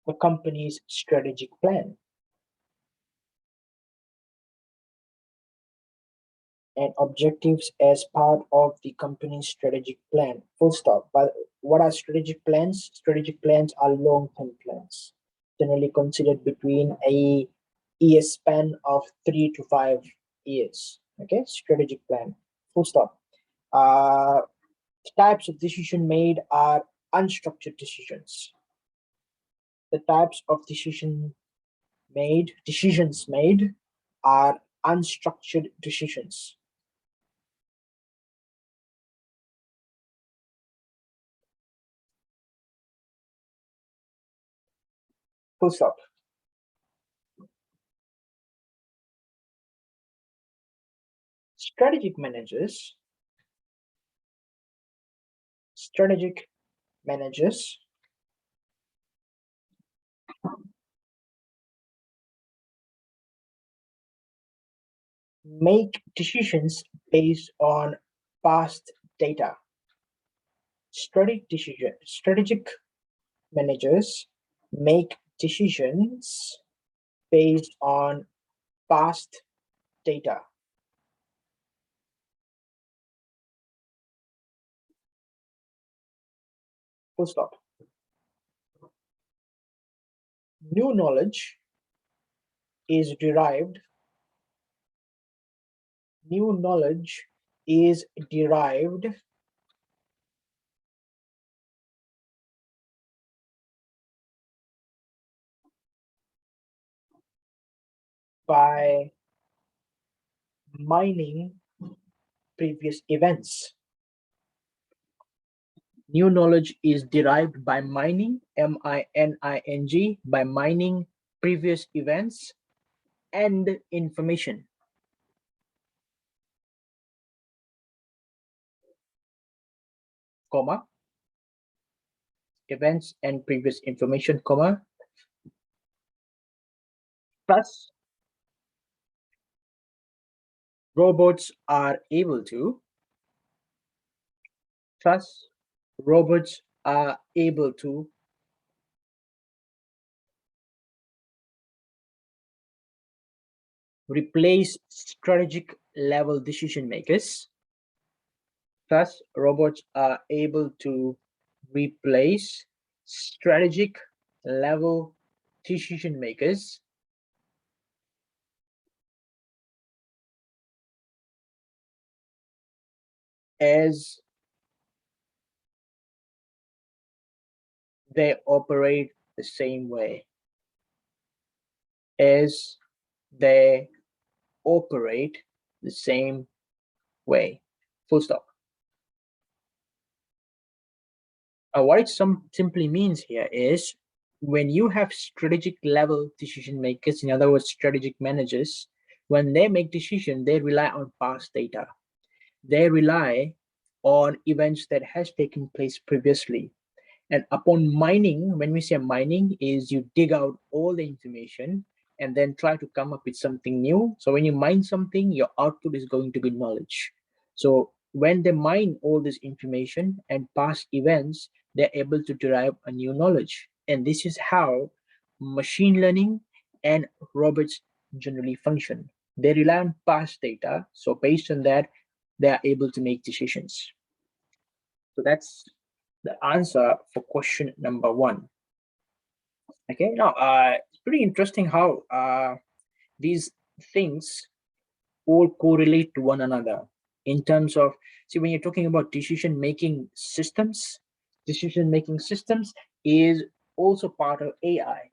the company's strategic plan. And objectives as part of the company's strategic plan. Full stop. But what are strategic plans? Strategic plans are long-term plans, generally considered between a year span of 3 to 5 years. Okay, strategic plan. Full stop. Types of decision made are unstructured decisions. The types of decisions made are unstructured decisions. Full stop. Strategic managers make decisions based on past data. Strategic managers make decisions based on past data. Full stop. New knowledge is derived by mining previous events. New knowledge is derived by mining, M-I-N-I-N-G, by mining previous events and information. Comma, events and previous information, comma, plus robots are able to replace strategic level decision makers. Thus, robots are able to replace strategic level decision makers as they operate the same way. As they operate the same way. Full stop. What it simply means here is when you have strategic level decision makers, in other words, strategic managers, when they make decisions, they rely on past data. They rely on events that has taken place previously. And upon mining, when we say mining, is you dig out all the information and then try to come up with something new. So when you mine something, your output is going to be knowledge. So when they mine all this information and past events, they're able to derive a new knowledge. And this is how machine learning and robots generally function. They rely on past data. So based on that, they are able to make decisions. So that's the answer for question number 1. Okay, now it's pretty interesting how these things all correlate to one another in terms of, see, when you're talking about decision-making systems is also part of AI.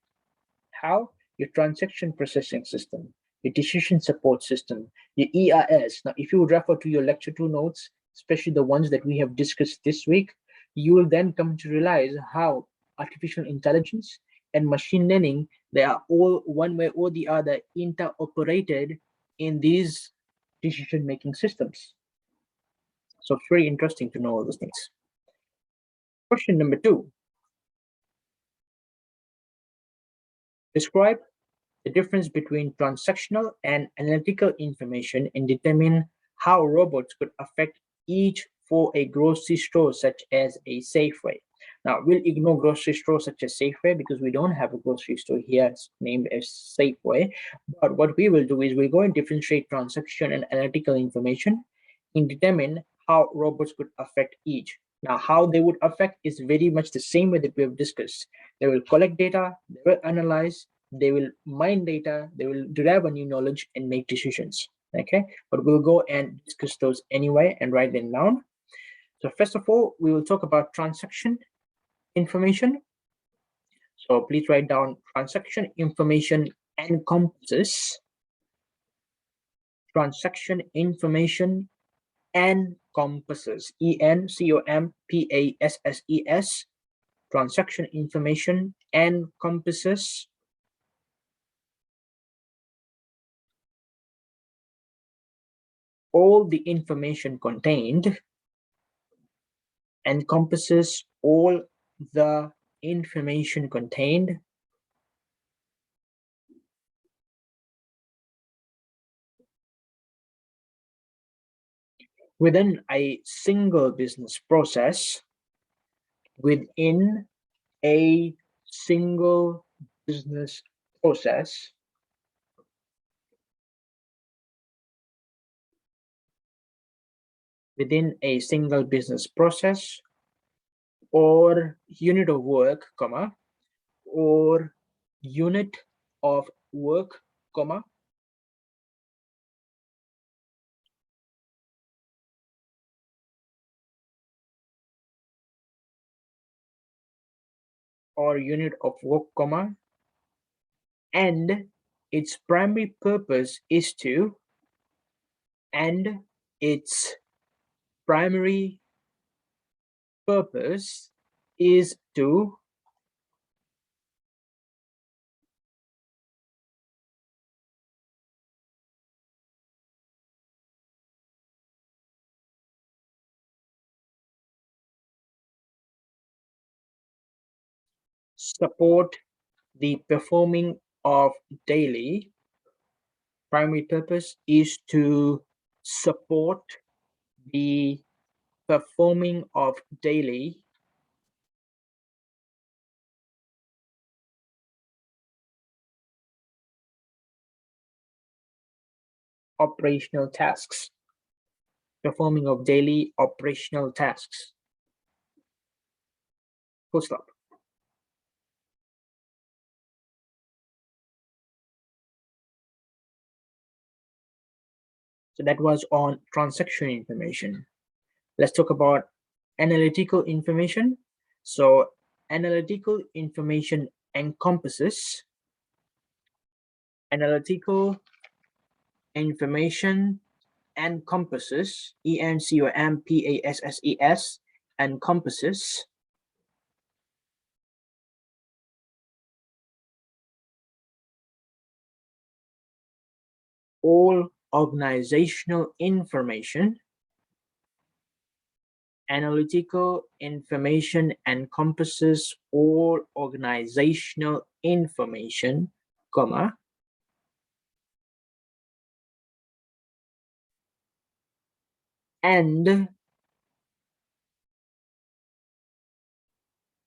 How? Your transaction processing system, your decision support system, your ERS. Now, if you would refer to your lecture 2 notes, especially the ones that we have discussed this week, you will then come to realize how artificial intelligence and machine learning, they are all one way or the other interoperated in these decision-making systems. So it's very interesting to know all those things. Question number 2. Describe the difference between transactional and analytical information and determine how robots could affect each for a grocery store such as a Safeway. Now, we'll ignore grocery stores such as Safeway because we don't have a grocery store here named as Safeway. But what we will do is we're going to differentiate transaction and analytical information and determine how robots could affect each. Now, how they would affect is very much the same way that we have discussed. They will collect data, they will analyze, they will mine data, they will derive a new knowledge and make decisions. Okay, but we'll go and discuss those anyway and write them down. So first of all, we will talk about transaction information. So please write down transaction information encompasses transaction information encompasses ENCOMPASSES. Transaction information encompasses all the information contained, encompasses all the information contained within a single business process, within a single business process, within a single business process or unit of work, comma, or unit of work, comma, or unit of work, comma, and its primary purpose is to, and its primary purpose is to support the performing of daily. Primary purpose is to support the performing of daily operational tasks. Performing of daily operational tasks. Full stop. So that was on transaction information. Let's talk about analytical information. So analytical information encompasses analytical information encompasses ENCOMPASSES encompasses all organizational information. Analytical information encompasses all organizational information, comma, and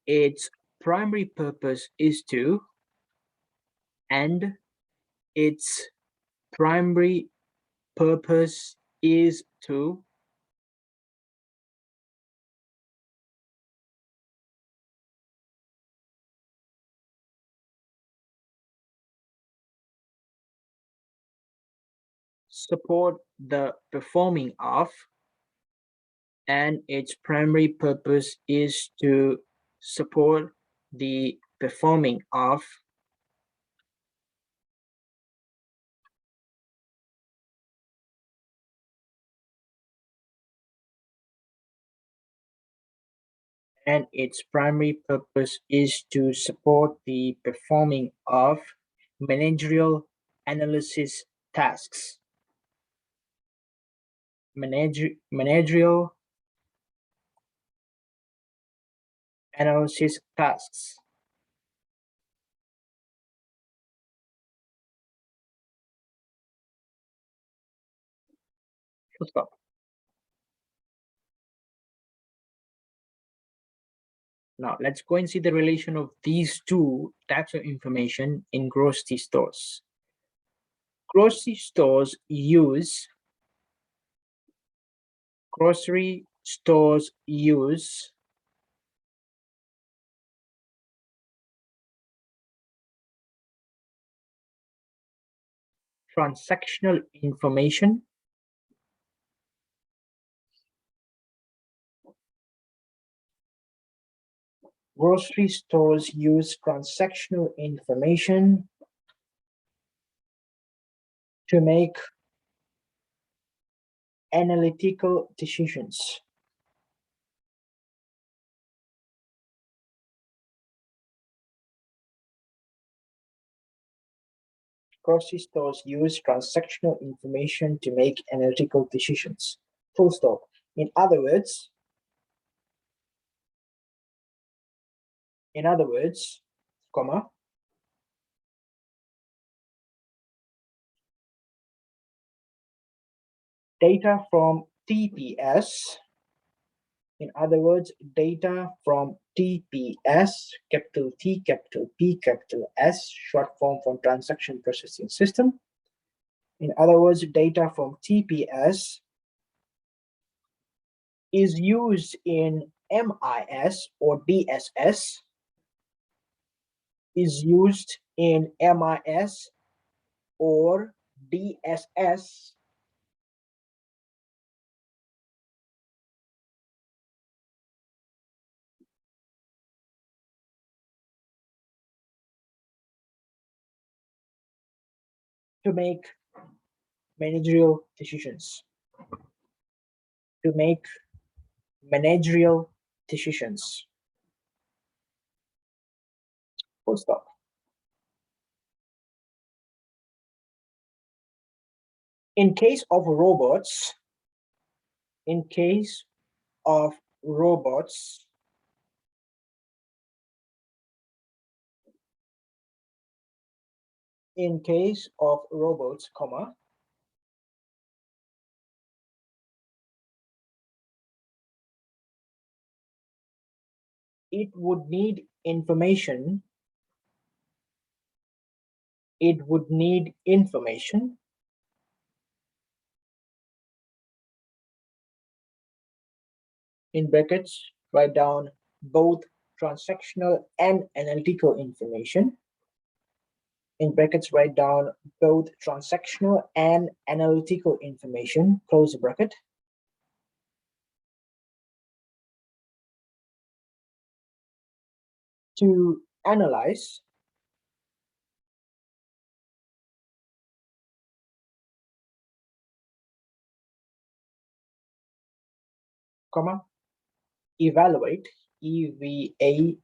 its primary purpose is to, and its primary purpose is to support the performing of, and its primary purpose is to support the performing of and its primary purpose is to support the performing of managerial analysis tasks. Managerial analysis tasks. Full stop. Now let's go and see the relation of these two types of information in grocery stores. Grocery stores use transactional information grocery stores use transactional information to make analytical decisions. Grocery stores use transactional information to make analytical decisions. Full stop. In other words, comma, data from TPS, in other words, data from TPS, capital T, capital P, capital S, short form for transaction processing system. In other words, data from TPS is used in MIS or DSS, is used in MIS or DSS, to make managerial decisions. To make managerial decisions. Full stop. In case of robots, in case of robots, in case of robots, comma, it would need information, it would need information in brackets, write down both transactional and analytical information. In brackets, write down both transactional and analytical information, close the bracket. To analyze comma, evaluate, EVALUATE,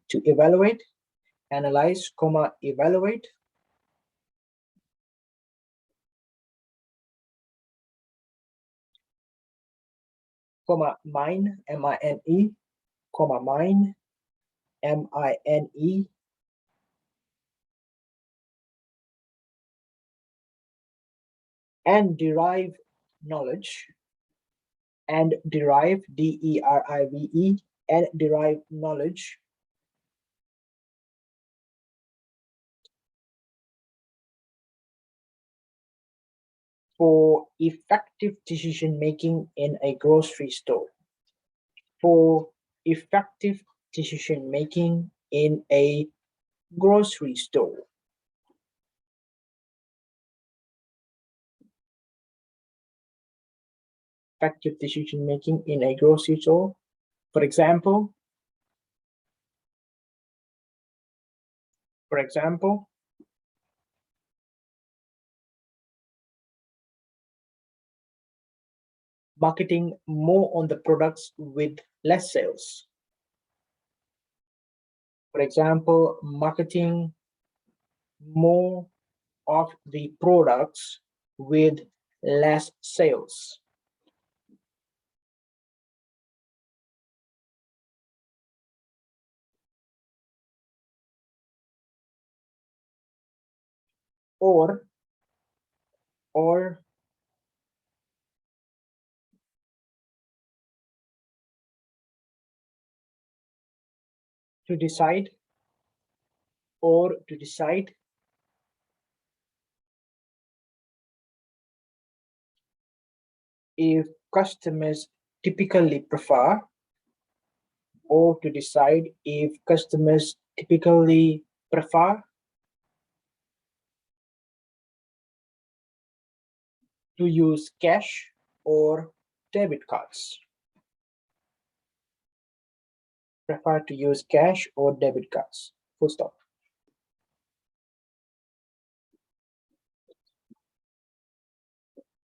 to evaluate, analyze, comma, evaluate, comma, mine, M-I-N-E, comma, mine, M-I-N-E, and derive knowledge, and derive, D-E-R-I-V-E, and derive knowledge for effective decision making in a grocery store. For effective decision making in a grocery store. Effective decision making in a grocery store. For example, marketing more on the products with less sales. For example, marketing more of the products with less sales. Or to decide if customers typically prefer, or to decide if customers typically prefer to use cash or debit cards. Prefer to use cash or debit cards. Full stop.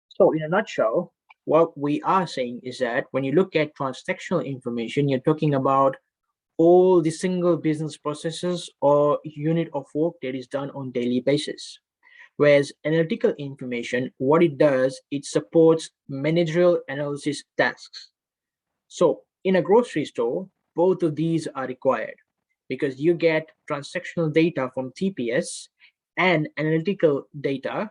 So in a nutshell, what we are saying is that when you look at transactional information, you're talking about all the single business processes or unit of work that is done on daily basis. Whereas analytical information, what it does, it supports managerial analysis tasks. So in a grocery store, both of these are required because you get transactional data from TPS and analytical data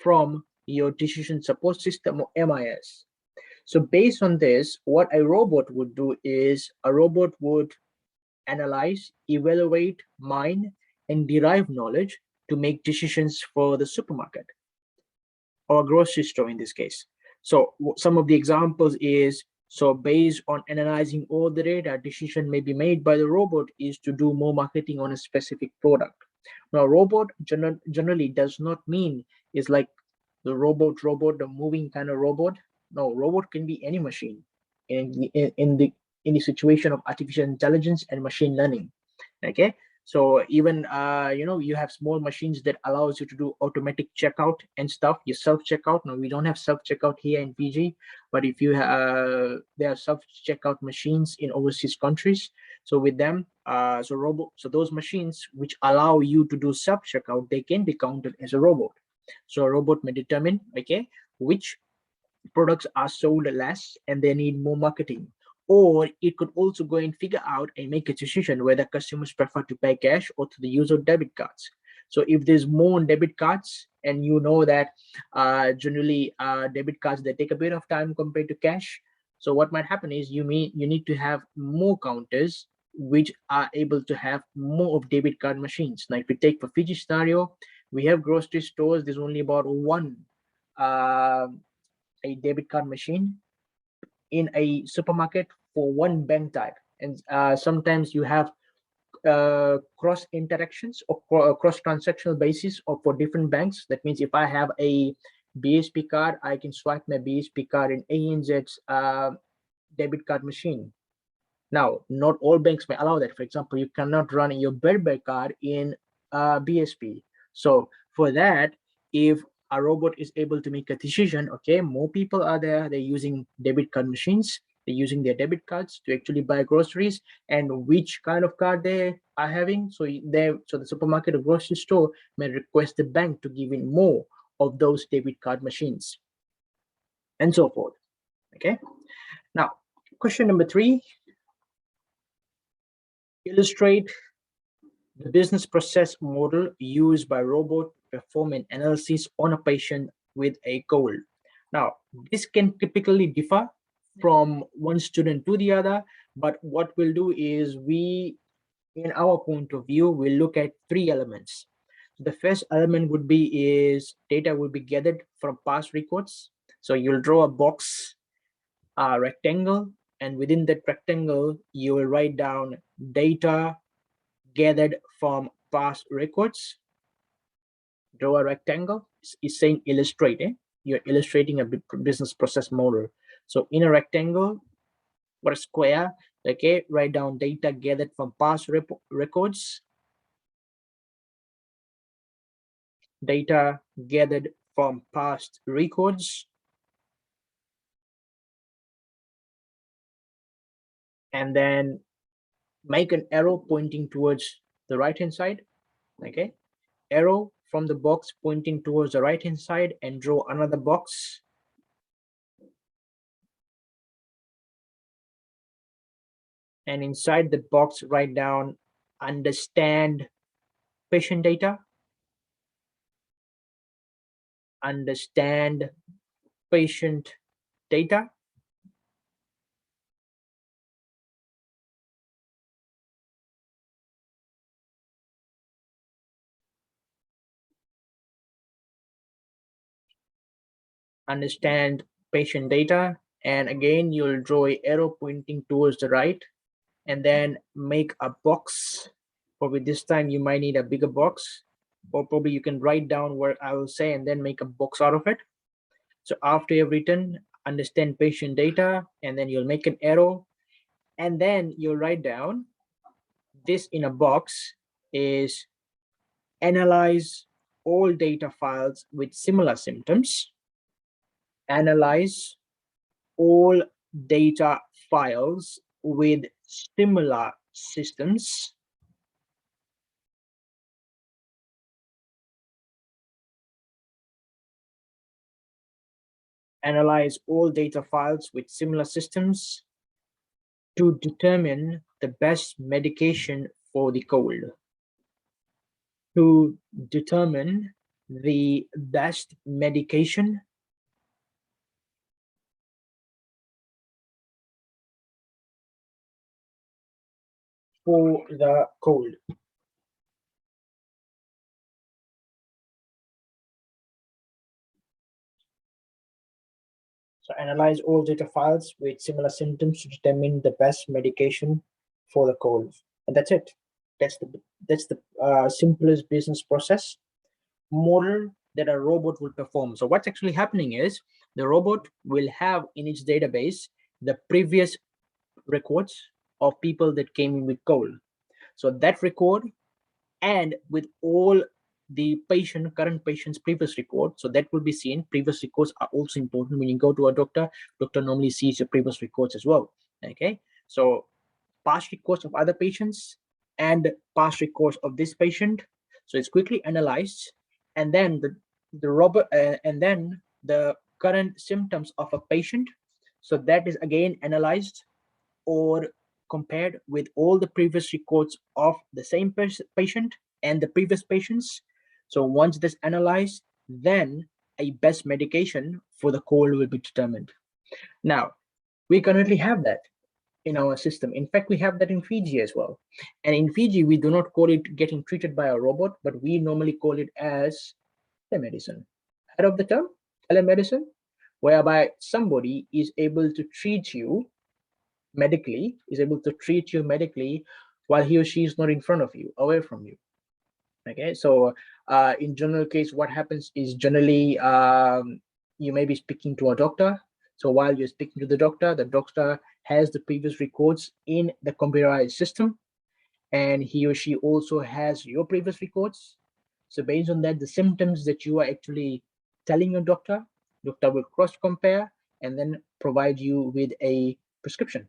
from your decision support system or MIS. So based on this, what a robot would do is a robot would analyze, evaluate, mine, and derive knowledge to make decisions for the supermarket or grocery store in this case. So some of the examples is, so based on analyzing all the data, decision may be made by the robot is to do more marketing on a specific product. Now, robot generally does not mean is like the robot, the moving kind of robot. No, robot can be any machine in the situation of artificial intelligence and machine learning. Okay, so even you have small machines that allows you to do automatic checkout and stuff, your self checkout. Now we don't have self checkout here in Fiji, but if you there are self checkout machines in overseas countries. So with them, so those machines which allow you to do self checkout, they can be counted as a robot. So a robot may determine, okay, which products are sold less and they need more marketing. Or it could also go and figure out and make a decision whether customers prefer to pay cash or to the use of debit cards. So if there's more on debit cards, and you know that generally debit cards, they take a bit of time compared to cash. So what might happen is you need to have more counters which are able to have more of debit card machines. Now, if we take for Fiji scenario, we have grocery stores. There's only about one a debit card machine in a supermarket for one bank type. And sometimes you have cross interactions or cross transactional basis or for different banks. That means if I have a BSP card, I can swipe my BSP card in ANZ's debit card machine. Now, not all banks may allow that. For example, you cannot run your Berber card in BSP. So for that, if a robot is able to make a decision, okay, more people are there, they're using debit card machines, they're using their debit cards to actually buy groceries, and which kind of card they are having. So the supermarket or grocery store may request the bank to give in more of those debit card machines, and so forth. Okay. Now, question number 3. Illustrate the business process model used by robot to perform an analysis on a patient with a goal. Now, this can typically differ from one student to the other, but what we'll do is in our point of view, we'll look at 3 elements. The first element would be is data will be gathered from past records. So you'll draw a box, a rectangle, and within that rectangle, you will write down data gathered from past records. Draw a rectangle. It's saying illustrate. You're illustrating a business process model. So in a rectangle or a square, okay, write down data gathered from past records. Data gathered from past records. And then make an arrow pointing towards the right hand side. Okay, arrow from the box pointing towards the right hand side, and draw another box. And inside the box, write down understand patient data. Understand patient data. Understand patient data. And again, you'll draw an arrow pointing towards the right, and then make a box. Probably this time you might need a bigger box, or probably you can write down what I will say and then make a box out of it. So after you've written understand patient data, and then you'll make an arrow, and then you'll write down this in a box is analyze all data files with similar symptoms. Analyze all data files with similar systems analyze all data files with similar systems to determine the best medication for the cold. To determine the best medication for the cold. So analyze all data files with similar symptoms to determine the best medication for the cold. And that's it. That's the simplest business process model that a robot will perform. So what's actually happening is the robot will have in its database the previous records of people that came in with cold. So that record and with all the current patient's previous record, so that will be seen. Previous records are also important. When you go to a doctor normally sees your previous records as well. Okay, so past records of other patients and past records of this patient. So it's quickly analyzed, and then the robot and then the current symptoms of a patient. So that is again analyzed or compared with all the previous records of the same patient and the previous patients. So once this analyzed, then a best medication for the cold will be determined. Now, we currently have that in our system. In fact, we have that in Fiji as well. And in Fiji, we do not call it getting treated by a robot, but we normally call it as telemedicine. Heard of the term telemedicine? Whereby somebody is able to treat you medically, while he or she is not in front of you, away from you. Okay, so in general case, what happens is generally you may be speaking to a doctor. So while you're speaking to the doctor has the previous records in the computerized system, and he or she also has your previous records. So based on that, the symptoms that you are actually telling your doctor will cross compare and then provide you with a prescription.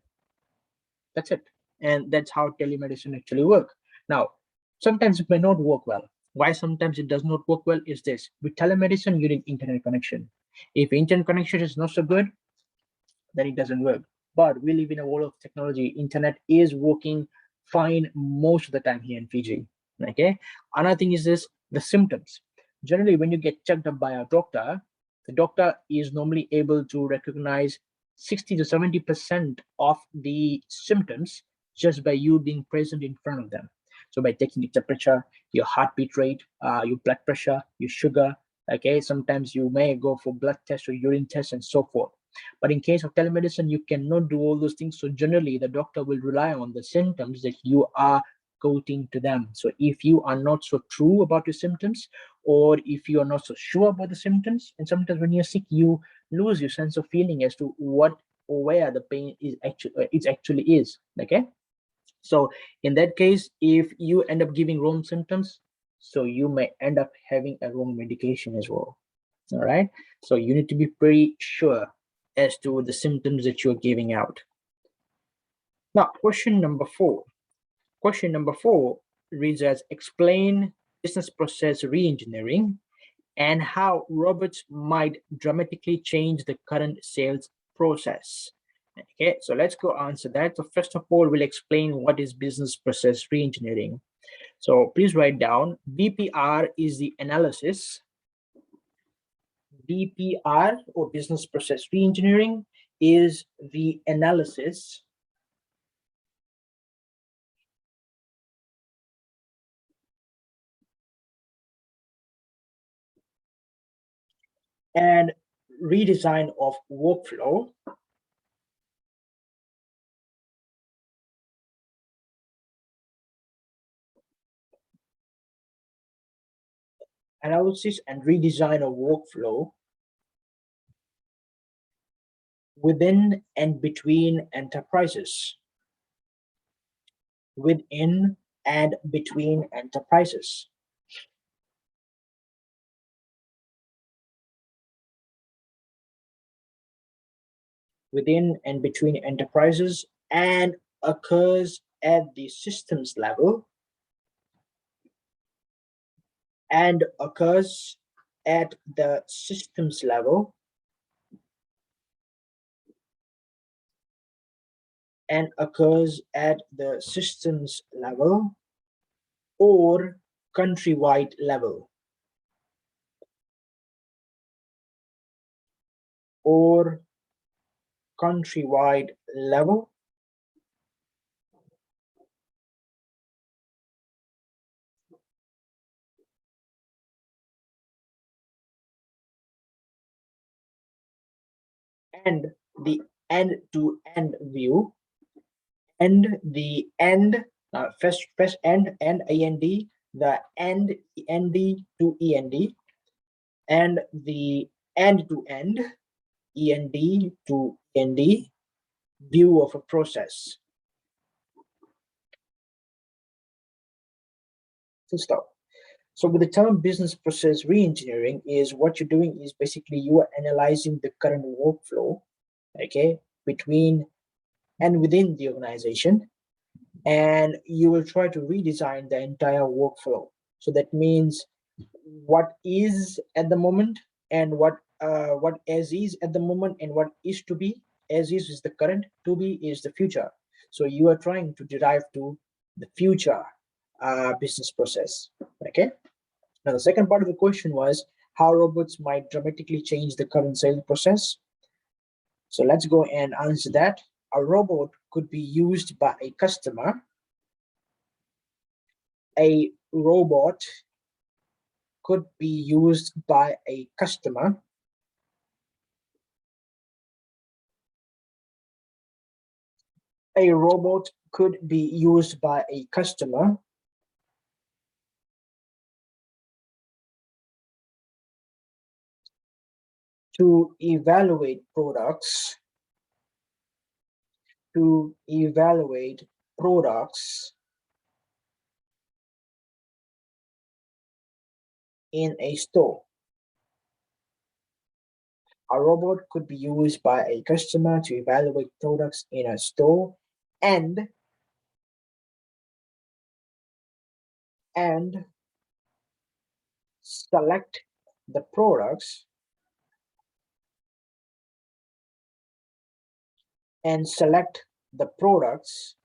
That's it. And that's how telemedicine actually works. Now, sometimes it may not work well. Why sometimes it does not work well is this. With telemedicine, you need internet connection. If internet connection is not so good, then it doesn't work. But we live in a world of technology. Internet is working fine most of the time here in Fiji. Okay. Another thing is this: the symptoms. Generally, when you get checked up by a doctor, the doctor is normally able to recognize 60 to 70% of the symptoms just by you being present in front of them. So by taking your temperature, your heartbeat rate, your blood pressure, your sugar. Okay. Sometimes you may go for blood tests or urine tests and so forth. But in case of telemedicine, you cannot do all those things. So generally, the doctor will rely on the symptoms that you are quoting to them. So if you are not so true about your symptoms, or if you are not so sure about the symptoms, and sometimes when you're sick, you lose your sense of feeling as to what or where the pain is actually is. Okay. So in that case, if you end up giving wrong symptoms, so you may end up having a wrong medication as well. All right. So you need to be pretty sure as to the symptoms that you're giving out. Now, question number 4. Question number 4 reads as explain business process reengineering and how robots might dramatically change the current sales process. Okay, so let's go answer that. So first of all, we'll explain what is business process reengineering. So please write down BPR is the analysis. BPR or business process reengineering is the analysis and redesign of workflow analysis and redesign of workflow within and between enterprises. Within and between enterprises. Within and between enterprises and occurs at the systems level and occurs at the systems level and occurs at the systems level or countrywide level or countrywide level and the end-to-end view and the end first end and end the end to end and the end to end end to end view of a process. Full stop. So with the term business process reengineering is what you're doing is basically you are analyzing the current workflow, okay, between and within the organization, and you will try to redesign the entire workflow. So that means what is at the moment and what as is at the moment and what is to be. As is the current, to be is the future. So you are trying to derive to the future business process. Okay. Now the second part of the question was how robots might dramatically change the current sales process. So let's go and answer that. A robot could be used by a customer. A robot could be used by a customer a robot could be used by a customer to evaluate products in a store. A robot could be used by a customer to evaluate products in a store and select the products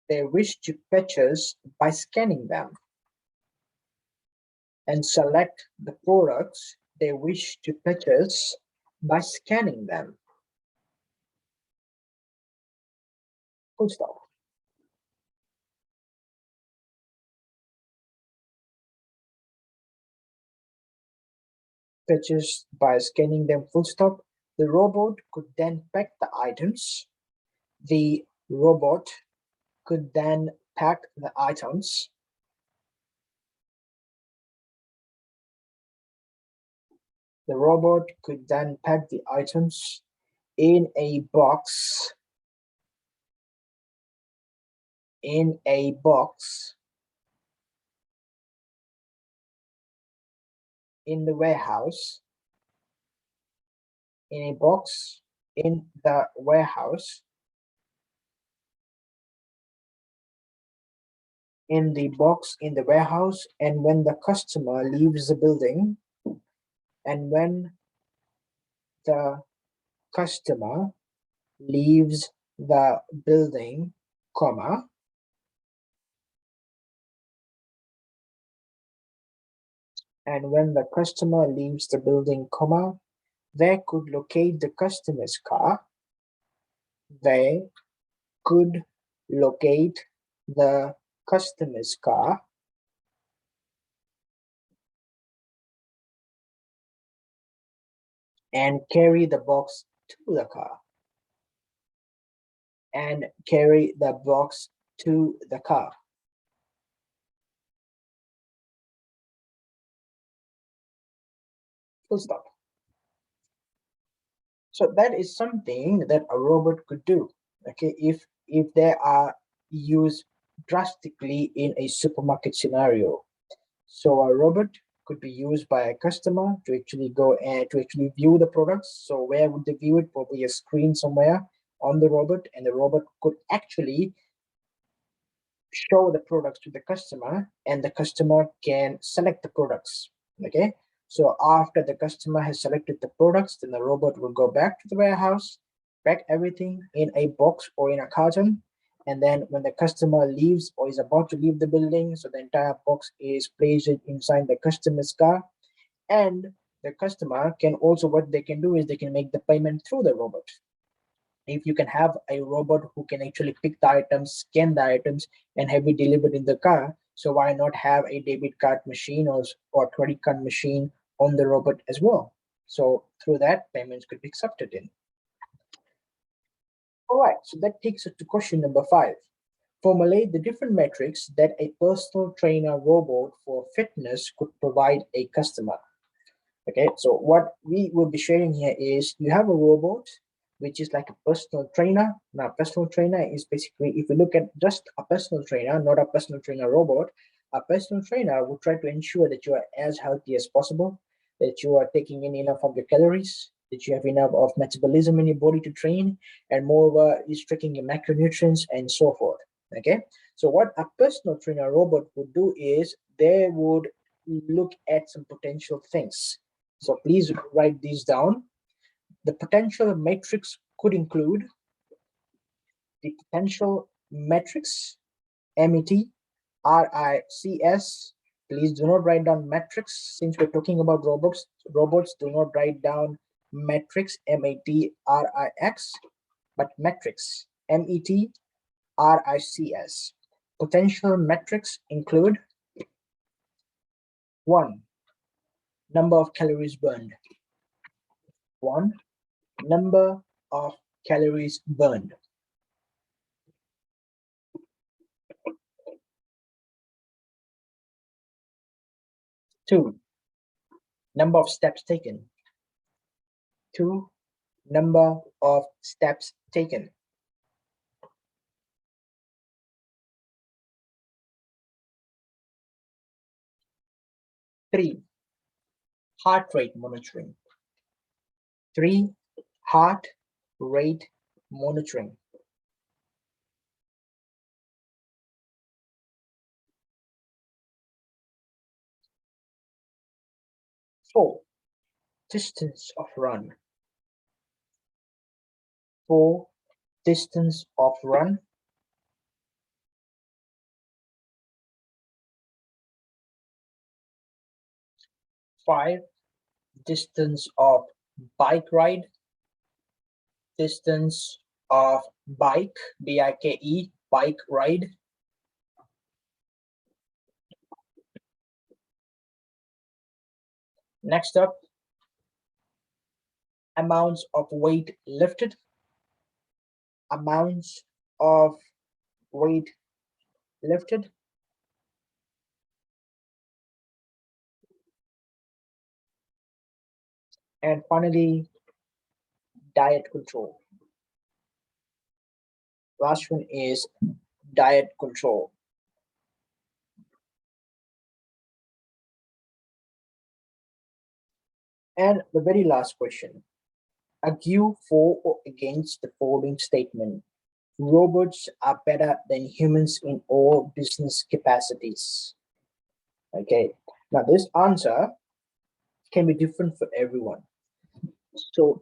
they wish to purchase by scanning them and select the products they wish to purchase by scanning them. Full stop. Purchase by scanning them, full stop. The robot could then pack the items. The robot could then pack the items. The robot could then pack the items in a box in a box in the warehouse in a box in the warehouse in the box in the warehouse and when the customer leaves the building and when the customer leaves the building, comma, and when the customer leaves the building, comma, they could locate the customer's car. They could locate the customer's car and carry the box to the car. And carry the box to the car. Full stop. So that is something that a robot could do. Okay, if they are used drastically in a supermarket scenario. So a robot could be used by a customer to actually go and to actually view the products. So where would they view it? Probably a screen somewhere on the robot, and the robot could actually show the products to the customer, and the customer can select the products. Okay, so after the customer has selected the products, then the robot will go back to the warehouse, pack everything in a box or in a carton, and then when the customer leaves or is about to leave the building, so the entire box is placed inside the customer's car, and the customer can also, what they can do is they can make the payment through the robot. If you can have a robot who can actually pick the items, scan the items, and have it delivered in the car, so why not have a debit card machine or credit card machine on the robot as well? So through that, payments could be accepted in. All right, so that takes us to question number 5. Formulate the different metrics that a personal trainer robot for fitness could provide a customer. Okay, so what we will be sharing here is you have a robot which is like a personal trainer. Now, personal trainer is basically, if you look at just a personal trainer, not a personal trainer robot, a personal trainer will try to ensure that you are as healthy as possible, that you are taking in enough of your calories, that you have enough of metabolism in your body to train, and moreover, is tracking your macronutrients and so forth. Okay, so what a personal trainer robot would do is they would look at some potential things. So please write these down. The potential matrix could include the potential metrics, MET, RICS. Please do not write down metrics since we're talking about robots. Robots, do not write down metrics, METRIX, but metrics, METRICS. Potential metrics include 1. Number of calories burned. 1. Number of calories burned. 2. Number of steps taken. 2. Number of steps taken. 3. Heart rate monitoring. 3. Heart rate monitoring. 4. Distance of run. 4. Distance of run. 5. Distance of bike ride. Distance of bike, BIKE, bike ride. Next up, amounts of weight lifted. Amounts of weight lifted. And finally, diet control. Last one is diet control. And the very last question, argue for or against the following statement: robots are better than humans in all business capacities. Okay, now this answer can be different for everyone. So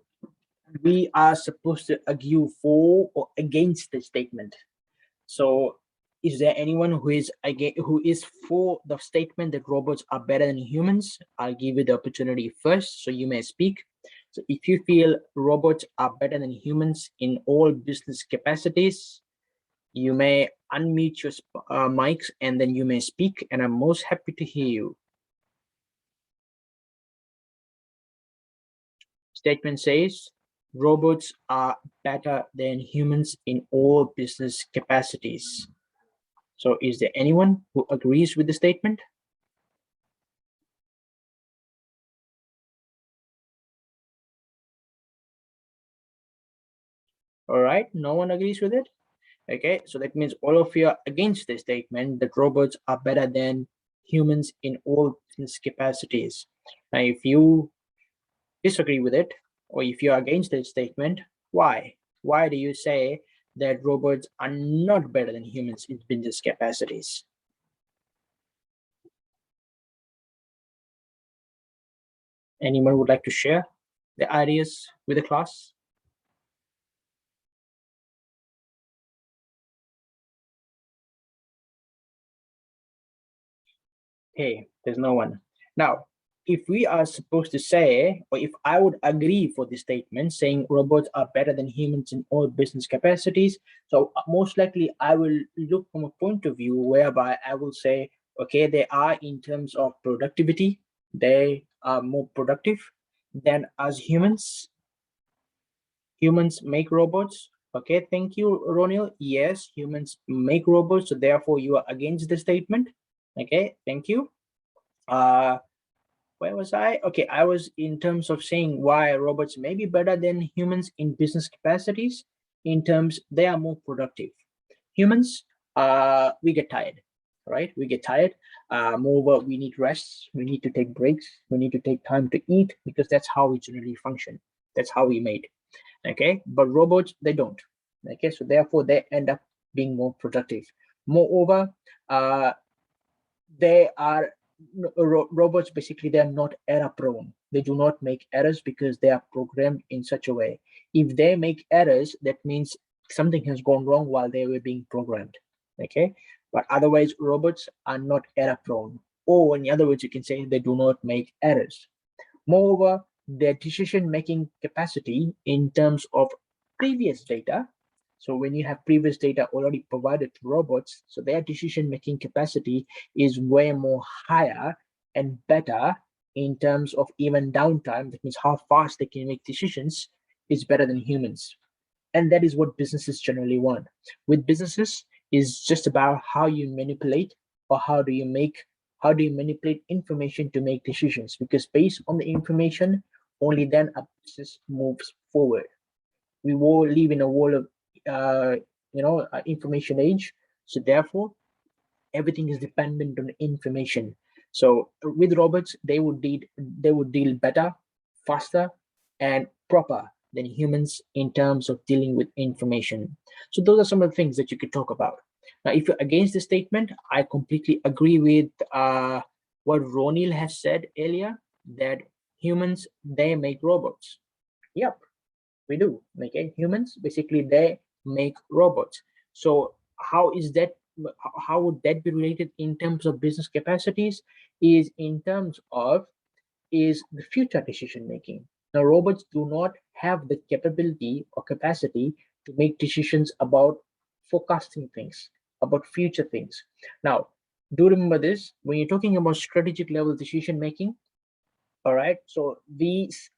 we are supposed to argue for or against the statement. So is there anyone who is for the statement that robots are better than humans? I'll give you the opportunity first, so you may speak. So if you feel robots are better than humans in all business capacities, you may unmute your mics and then you may speak, and I'm most happy to hear you. Statement says robots are better than humans in all business capacities. So is there anyone who agrees with the statement? All right, no one agrees with it. Okay, so that means all of you are against the statement that robots are better than humans in all business capacities. Now, if you disagree with it, or if you're against this statement, why? Why do you say that robots are not better than humans in business capacities? Anyone would like to share the ideas with the class? Okay, there's no one. Now, if we are supposed to say, or if I would agree for this statement saying robots are better than humans in all business capacities, so most likely I will look from a point of view whereby I will say, okay, they are in terms of productivity, they are more productive than us humans. Humans make robots. Okay, thank you, Ronil. Yes, humans make robots, so therefore you are against the statement. Okay, thank you. Uh, where was I? Okay, I was in terms of saying why robots may be better than humans in business capacities, in terms they are more productive. Humans, we get tired, right? We get tired. Moreover, we need rest. We need to take breaks. We need to take time to eat because that's how we generally function. That's how we made. Okay, but robots, they don't. Okay, so therefore they end up being more productive. Moreover, uh, they are robots, basically they're not error prone. They do not make errors because they are programmed in such a way. If they make errors, that means something has gone wrong while they were being programmed. Okay, but otherwise robots are not error prone, or in other words you can say they do not make errors. Moreover, their decision-making capacity in terms of previous data. So when you have previous data already provided to robots, so their decision-making capacity is way more higher and better in terms of even downtime. That means how fast they can make decisions is better than humans. And that is what businesses generally want. With businesses, is just about how you manipulate, or how do you manipulate information to make decisions, because based on the information only then a business moves forward. We all live in a world of uh, information age, so therefore everything is dependent on information. So with robots, they would deal better, faster, and proper than humans in terms of dealing with information. So those are some of the things that you could talk about. Now, if you're against the statement, I completely agree with what Ronil has said earlier, that humans, they make robots. Yep, we do. Okay, humans, basically they make robots. So how would that be related in terms of business capacities? Is in terms of is the future decision making. Now, robots do not have the capability or capacity to make decisions about forecasting things, about future things. Now, do remember this when you're talking about strategic level decision making. All right, so these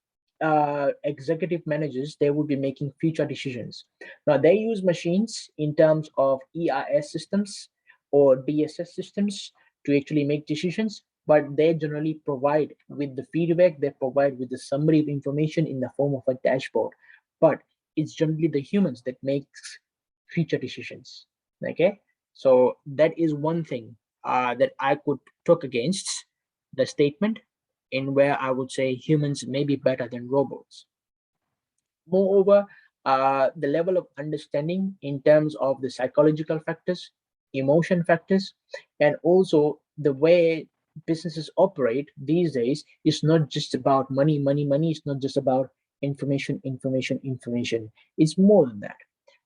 executive managers, they would be making future decisions. Now they use machines in terms of ERS systems or DSS systems to actually make decisions, but they generally provide with the feedback, they provide with the summary of information in the form of a dashboard. But it's generally the humans that makes future decisions. Okay, so that is one thing that I could talk against the statement, in where I would say humans may be better than robots. Moreover, the level of understanding in terms of the psychological factors, emotion factors, and also the way businesses operate these days is not just about money, money, money. It's not just about information, information, information. It's more than that.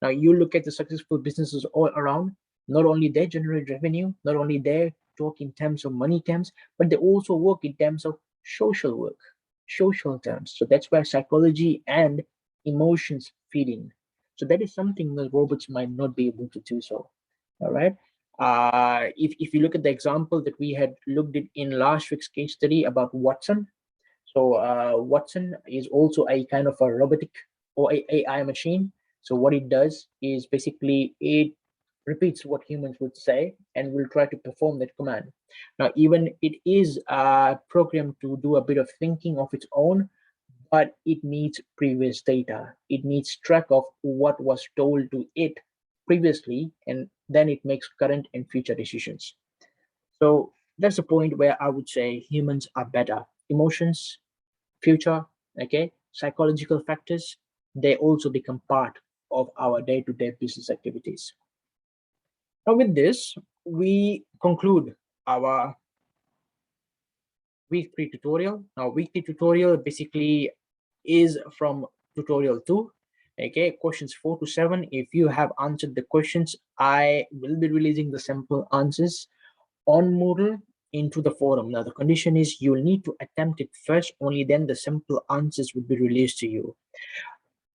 Now, you look at the successful businesses all around, not only they generate revenue, not only they talk in terms of money terms, but they also work in terms of social work, social terms. So that's where psychology and emotions feed in. So that is something that robots might not be able to do so. All right. If you look at the example that we had looked at in last week's case study about Watson, so Watson is also a kind of a robotic or a AI machine. So what it does is basically it repeats what humans would say and will try to perform that command. Now, even it is programmed to do a bit of thinking of its own, but it needs previous data. It needs track of what was told to it previously, and then it makes current and future decisions. So that's the point where I would say humans are better. Emotions, future, okay, psychological factors, they also become part of our day-to-day business activities. Now, with this, we conclude our week 3 tutorial. Now, week 3 tutorial basically is from tutorial 2. Okay, questions 4 to 7. If you have answered the questions, I will be releasing the simple answers on Moodle into the forum. Now, the condition is you'll need to attempt it first, only then the simple answers will be released to you.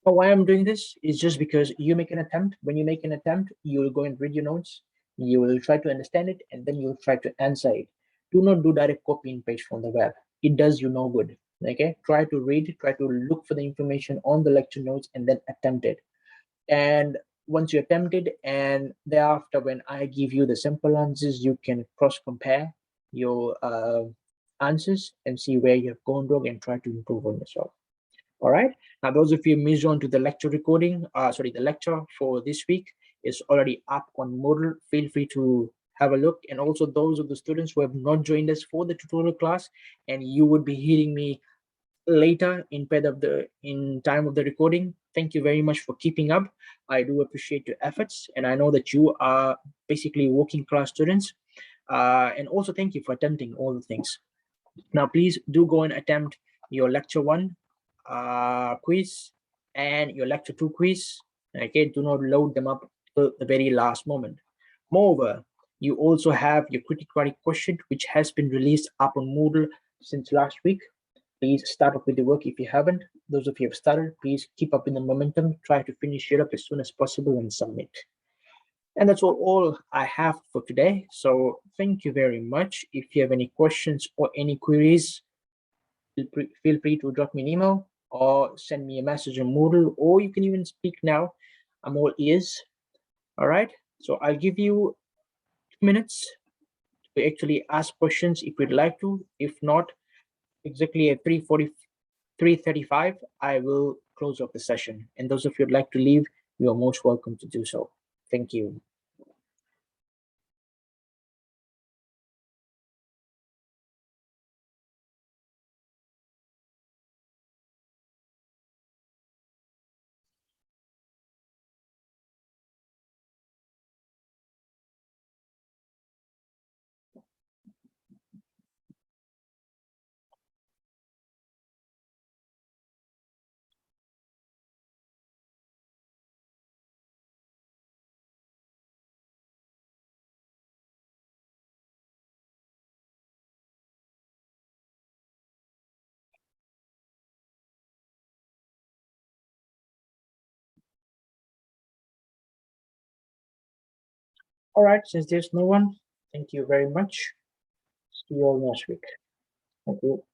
Now, why I'm doing this is just because you make an attempt. When you make an attempt, you will go and read your notes, you will try to understand it, and then you'll try to answer it. Do not do direct copy and paste from the web. It does you no good. Okay, try to read, try to look for the information on the lecture notes, and then attempt it. And once you attempt it, and thereafter, when I give you the simple answers, you can cross compare your answers and see where you have gone wrong and try to improve on yourself. All right. Now, those of you missed on to the lecture recording, the lecture for this week is already up on Moodle. Feel free to have a look. And also those of the students who have not joined us for the tutorial class, and you would be hearing me later in time of the recording. Thank you very much for keeping up. I do appreciate your efforts, and I know that you are basically working class students. And also thank you for attempting all the things. Now, please do go and attempt your lecture 1 quiz and your lecture 2 quiz. Okay, do not load them up till the very last moment. Moreover, you also have your critical question, which has been released up on Moodle since last week. Please start up with the work if you haven't. Those of you who have started, please keep up in the momentum. Try to finish it up as soon as possible and submit. And that's all I have for today. So thank you very much. If you have any questions or any queries, feel free to drop me an email or send me a message on Moodle, or you can even speak now. I'm all ears. All right. So I'll give you 2 minutes to actually ask questions if you'd like to. If not, exactly at 3:40, 3:35, I will close off the session. And those of you who'd like to leave, you are most welcome to do so. Thank you. All right, since there's no one, thank you very much. See you all next week. Thank you.